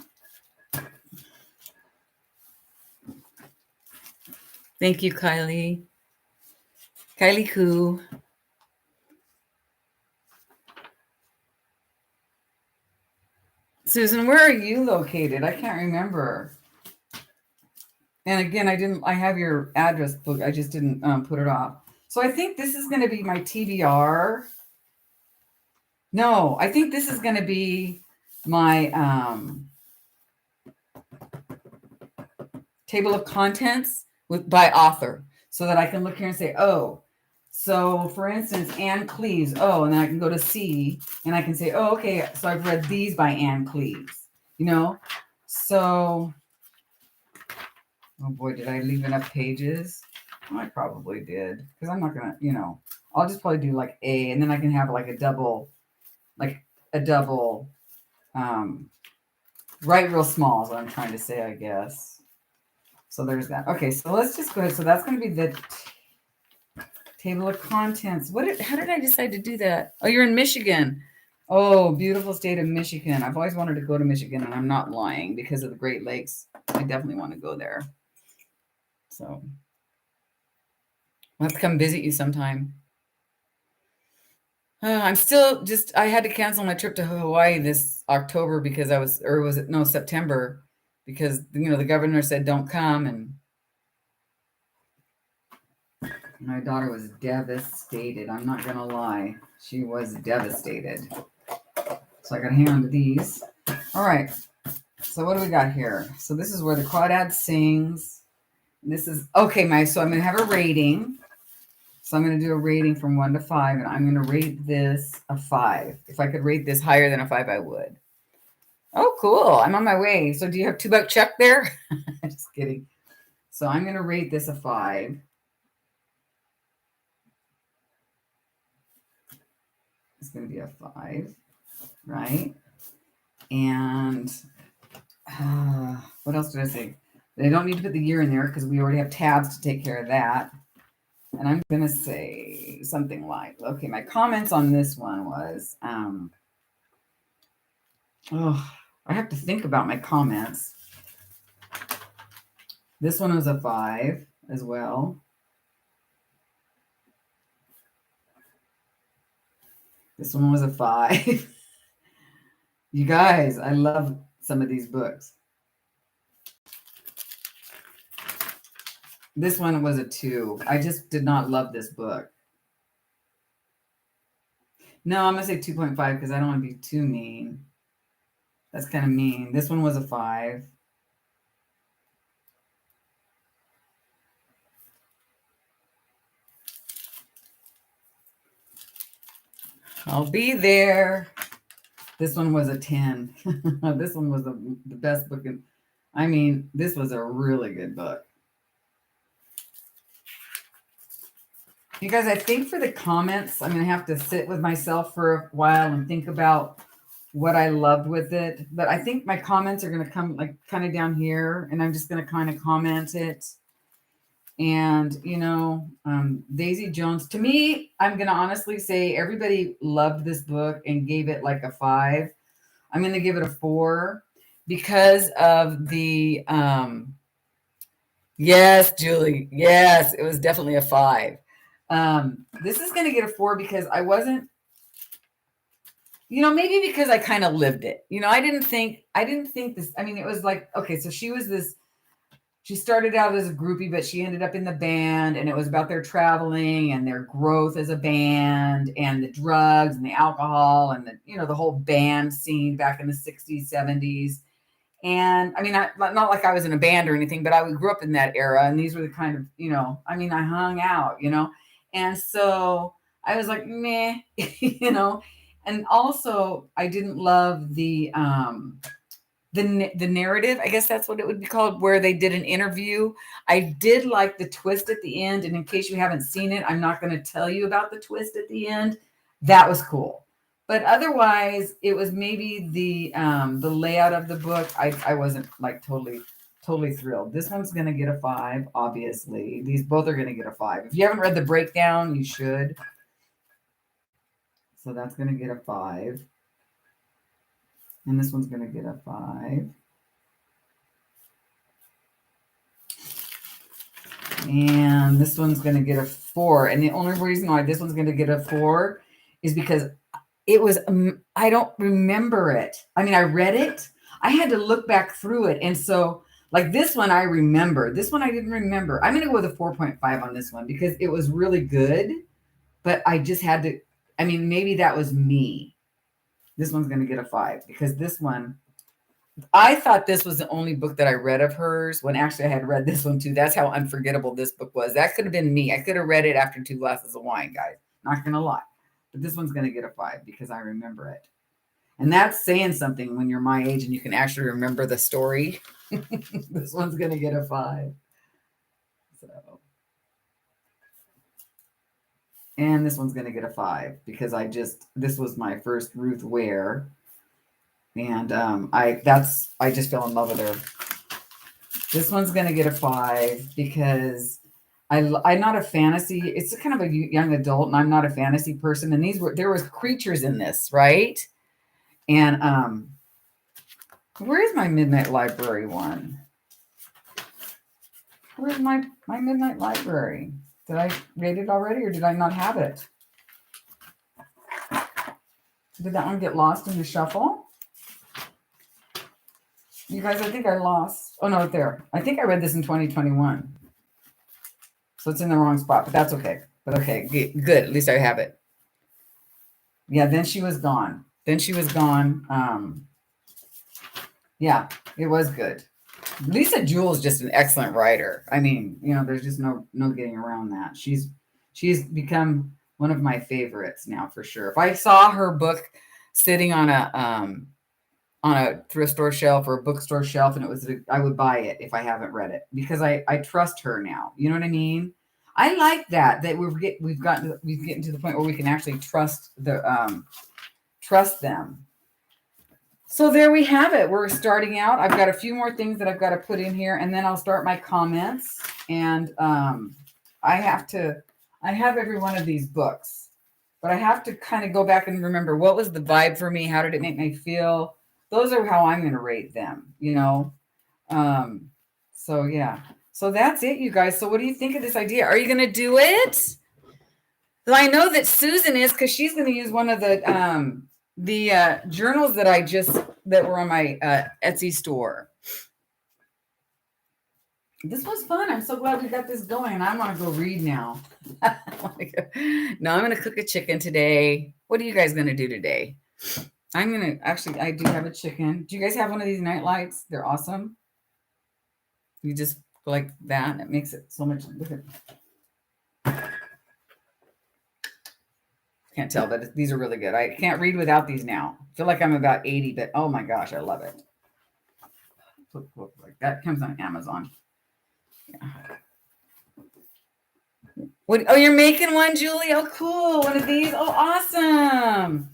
Thank you, Kylie. Kylie Koo. Susan, where are you located? I can't remember. And again, I have your address book. I just didn't put it off. So I think this is going to be my TBR. No, I think this is going to be my table of contents by author, so that I can look here and say, oh, so for instance, Anne Cleves. Oh, and then I can go to C and I can say, oh, okay, so I've read these by Anne Cleves, So, oh boy, did I leave enough pages? Oh, I probably did, because I'm not going to, I'll just probably do like A, and then I can have like a double, write real small is what I'm trying to say, I guess. So there's that. Okay, so let's just go ahead. So that's going to be the table of contents. How did I decide to do that? Oh, you're in Michigan. Oh, beautiful state of Michigan. I've always wanted to go to Michigan, and I'm not lying, because of the Great Lakes. I definitely want to go there. So I'll have to come visit you sometime. I'm still I had to cancel my trip to Hawaii this October because September, because, the governor said, don't come. And my daughter was devastated. I'm not going to lie. She was devastated. So I got to hang on to these. All right. So what do we got here? So this is where the Crawdad sings. This is okay, so I'm going to have a rating. So I'm going to do a rating from 1 to 5, and I'm going to rate this a 5. If I could rate this higher than a 5, I would. Oh, cool. I'm on my way. So do you have $2 check there? Just kidding. So I'm going to rate this a 5. It's going to be a 5, right? And what else did I say? They don't need to put the year in there because we already have tabs to take care of that. And I'm going to say something like, okay, my comments on this one was, I have to think about my comments. This one was a 5 as well. This one was a 5. You guys, I love some of these books. This one was a 2. I just did not love this book. No, I'm going to say 2.5 because I don't want to be too mean. That's kind of mean. This one was a 5. I'll be there. This one was a 10. This one was the best book. This was a really good book. You guys, I think for the comments, I'm going to have to sit with myself for a while and think about what I loved with it. But I think my comments are going to come like kind of down here, and I'm just going to kind of comment it. And, Daisy Jones, to me, I'm going to honestly say everybody loved this book and gave it like a 5. I'm going to give it a 4 because of the, yes, Julie. Yes, it was definitely a 5. This is going to get a 4 because I wasn't, maybe because I kind of lived it. I didn't think this, it was like, okay, so she started out as a groupie, but she ended up in the band, and it was about their traveling and their growth as a band and the drugs and the alcohol and the whole band scene back in the 60s, 70s. And not like I was in a band or anything, but I grew up in that era. And these were the kind of, I hung out, and so I was like, meh, and also I didn't love the narrative, I guess that's what it would be called, where they did an interview. I did like the twist at the end. And in case you haven't seen it, I'm not going to tell you about the twist at the end. That was cool. But otherwise, it was maybe the layout of the book. I wasn't like totally thrilled. This one's going to get a 5, obviously. These both are going to get a 5. If you haven't read the breakdown, you should. So that's going to get a 5. And this one's going to get a 5. And this one's going to get a 4. And the only reason why this one's going to get a 4 is because it was, I don't remember it. I read it. I had to look back through it. And so like this one, I remember. This one, I didn't remember. I'm going to go with a 4.5 on this one because it was really good. But I just had to, maybe that was me. This one's going to get a 5 because this one, I thought this was the only book that I read of hers when actually I had read this one too. That's how unforgettable this book was. That could have been me. I could have read it after 2 glasses of wine, guys. Not going to lie. But this one's going to get a 5 because I remember it. And that's saying something when you're my age and you can actually remember the story. This one's going to get a 5. So. And this one's going to get a 5 because this was my first Ruth Ware. And I just fell in love with her. This one's going to get a 5 because I'm not a fantasy. It's kind of a young adult, and I'm not a fantasy person. And there was creatures in this, right? And where is my Midnight Library one? Where's my Midnight Library? Did I rate it already, or did I not have it? Did that one get lost in the shuffle? You guys, I think I lost. Oh, no, it's there. I think I read this in 2021. So it's in the wrong spot, but that's okay. But okay, good. At least I have it. Yeah, then she was gone. Yeah, it was good. Lisa Jewell is just an excellent writer. I mean, there's just no getting around that. She's become one of my favorites now for sure. If I saw her book sitting on a thrift store shelf or a bookstore shelf and I would buy it if I haven't read it because I trust her now. You know what I mean? I like that we've gotten to the point where we can actually trust them. So there we have it. We're starting out. I've got a few more things that I've got to put in here, and then I'll start my comments. And I have every one of these books, but I have to kind of go back and remember what was the vibe for me. How did it make me feel? Those are how I'm going to rate them, So yeah. So that's it, you guys. So what do you think of this idea? Are you going to do it? Well, I know that Susan is because she's going to use one of the journals that were on my Etsy store. This was fun. I'm so glad we got this going. I want to go read now. No, I'm going to cook a chicken today. What are you guys going to do today? I do have a chicken. Do you guys have one of these night lights? They're awesome. You just like that. It makes it so much. Can't tell, but these are really good. I can't read without these now. I feel like I'm about 80, but oh my gosh, I love it. Look like that comes on Amazon. Yeah. What? Oh, you're making one, Julie? Oh, cool. One of these. Oh, awesome.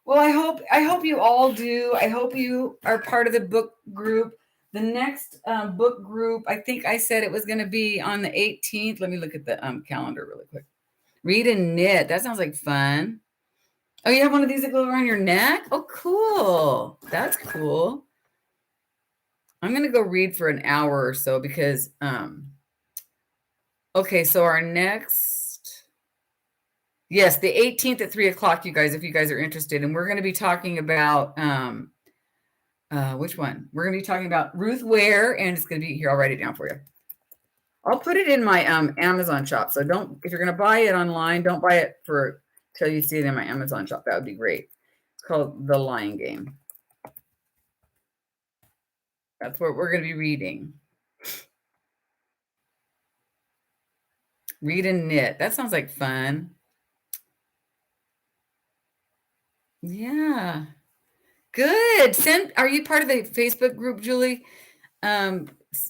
Well, I hope you all do. I hope you are part of the book group. The next book group, I think I said it was going to be on the 18th. Let me look at the calendar really quick. Read and knit. That sounds like fun. Oh, you have one of these that go around your neck? Oh, cool. That's cool. I'm going to go read for an hour or so because, okay, so our next, yes, the 18th at 3:00, you guys, if you guys are interested. And we're going to be talking about, which one? We're going to be talking about Ruth Ware, and it's going to be here. I'll write it down for you. I'll put it in my Amazon shop. So if you're going to buy it online, don't buy it till you see it in my Amazon shop. That would be great. It's called The Lying Game. That's what we're going to be reading. Read and knit. That sounds like fun. Yeah. Good. Are you part of the Facebook group, Julie?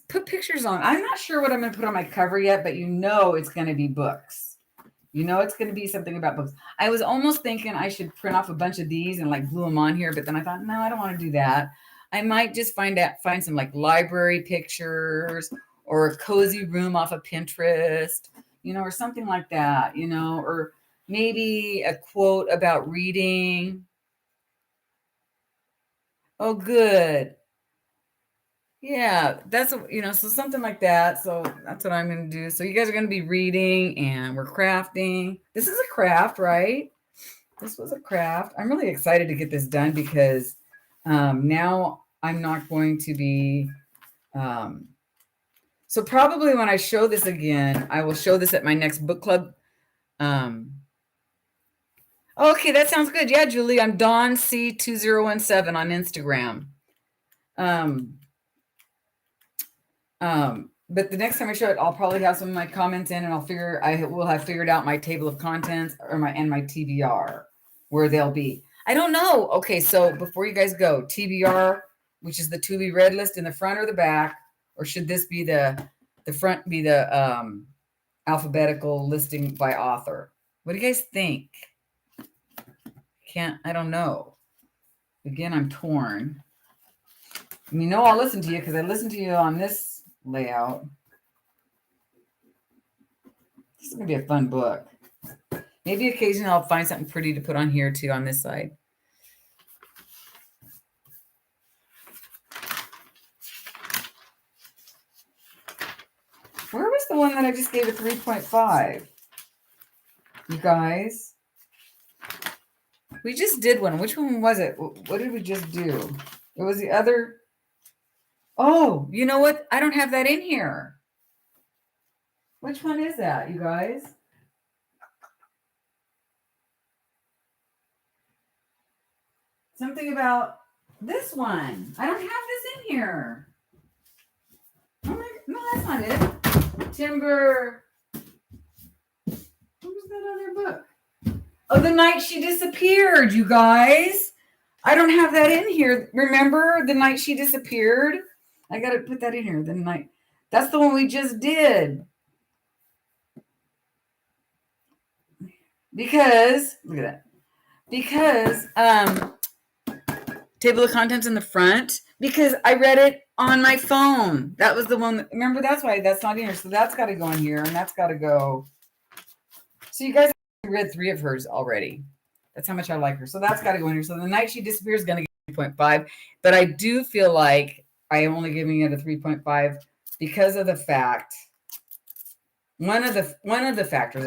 Put pictures on. I'm not sure what I'm going to put on my cover yet, but it's going to be books. It's going to be something about books. I was almost thinking I should print off a bunch of these and like glue them on here, but then I thought, no, I don't want to do that. I might just find some like library pictures or a cozy room off of Pinterest, or something like that, or maybe a quote about reading. Oh, good. Yeah, that's so something like that. So that's what I'm going to do. So you guys are going to be reading and we're crafting. This is a craft, right? This was a craft. I'm really excited to get this done because now I'm not going to be. So probably when I show this again, I will show this at my next book club. Okay, that sounds good. Yeah, Julie, I'm Dawn C2017 on Instagram. But the next time I show it, I'll probably have some of my comments in, and I will have figured out my table of contents and my TBR where they'll be. I don't know. Okay, so before you guys go, TBR, which is the to be read list in the front or the back, or should this be the front be the alphabetical listing by author? What do you guys think? I don't know. Again, I'm torn. And I'll listen to you because I listened to you on this layout. This is going to be a fun book. Maybe occasionally I'll find something pretty to put on here too on this side. Where was the one that I just gave a 3.5? You guys? We just did one. Which one was it? What did we just do? It was the other. Oh, you know what? I don't have that in here. Which one is that, you guys? Something about this one. I don't have this in here. No, that's not it. Timber. What was that other book? Oh, The Night She Disappeared, you guys. I don't have that in here. Remember The Night She Disappeared? I got to put that in here. The night. That's the one we just did. Because, look at that. Because, table of contents in the front, because I read it on my phone. That was the one. Remember, that's why that's not in here. So that's got to go in here, and that's got to go. So you guys read 3 of hers already. That's how much I like her. So that's got to go in here. So The Night She Disappears is going to get 3.5. But I do feel like I am only giving it a 3.5 because of the fact, one of the factors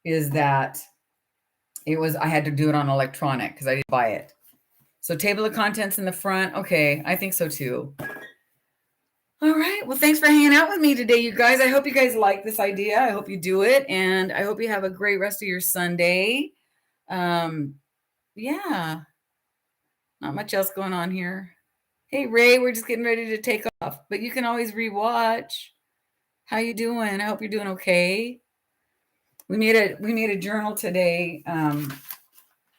is that I had to do it on electronic because I didn't buy it. So table of contents in the front. Okay, I think so too. All right. Well, thanks for hanging out with me today, you guys. I hope you guys like this idea. I hope you do it. And I hope you have a great rest of your Sunday. Yeah. Not much else going on here. Hey, Ray, we're just getting ready to take off. But you can always rewatch. How you doing? I hope you're doing okay. We made a journal today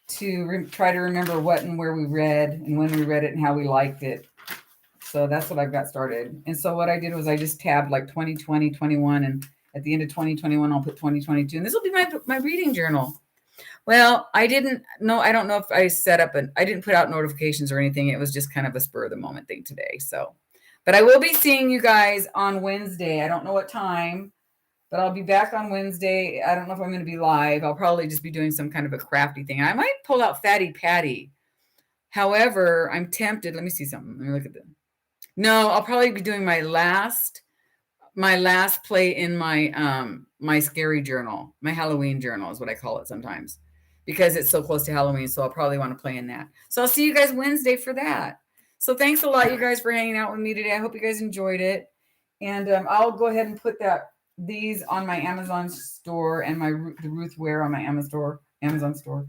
to try to remember what and where we read and when we read it and how we liked it. So that's what I've got started. And so what I did was I just tabbed like 2020, 21, and at the end of 2021, I'll put 2022. And this will be my reading journal. Well, I don't know if I I didn't put out notifications or anything. It was just kind of a spur of the moment thing today. So, but I will be seeing you guys on Wednesday. I don't know what time, but I'll be back on Wednesday. I don't know if I'm going to be live. I'll probably just be doing some kind of a crafty thing. I might pull out Fatty Patty. However, I'm tempted. Let me see something. Let me look at them. No, I'll probably be doing my last play in my scary journal. My Halloween journal is what I call it sometimes, because it's so close to Halloween. So I'll probably want to play in that. So I'll see you guys Wednesday for that. So thanks a lot, you guys, for hanging out with me today. I hope you guys enjoyed it. And I'll go ahead and put these on my Amazon store and the Ruth Ware on my Amazon store.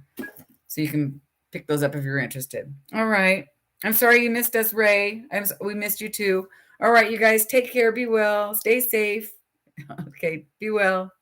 So you can pick those up if you're interested. All right. I'm sorry you missed us, Ray. We missed you too. All right, you guys, take care. Be well. Stay safe. Okay, be well.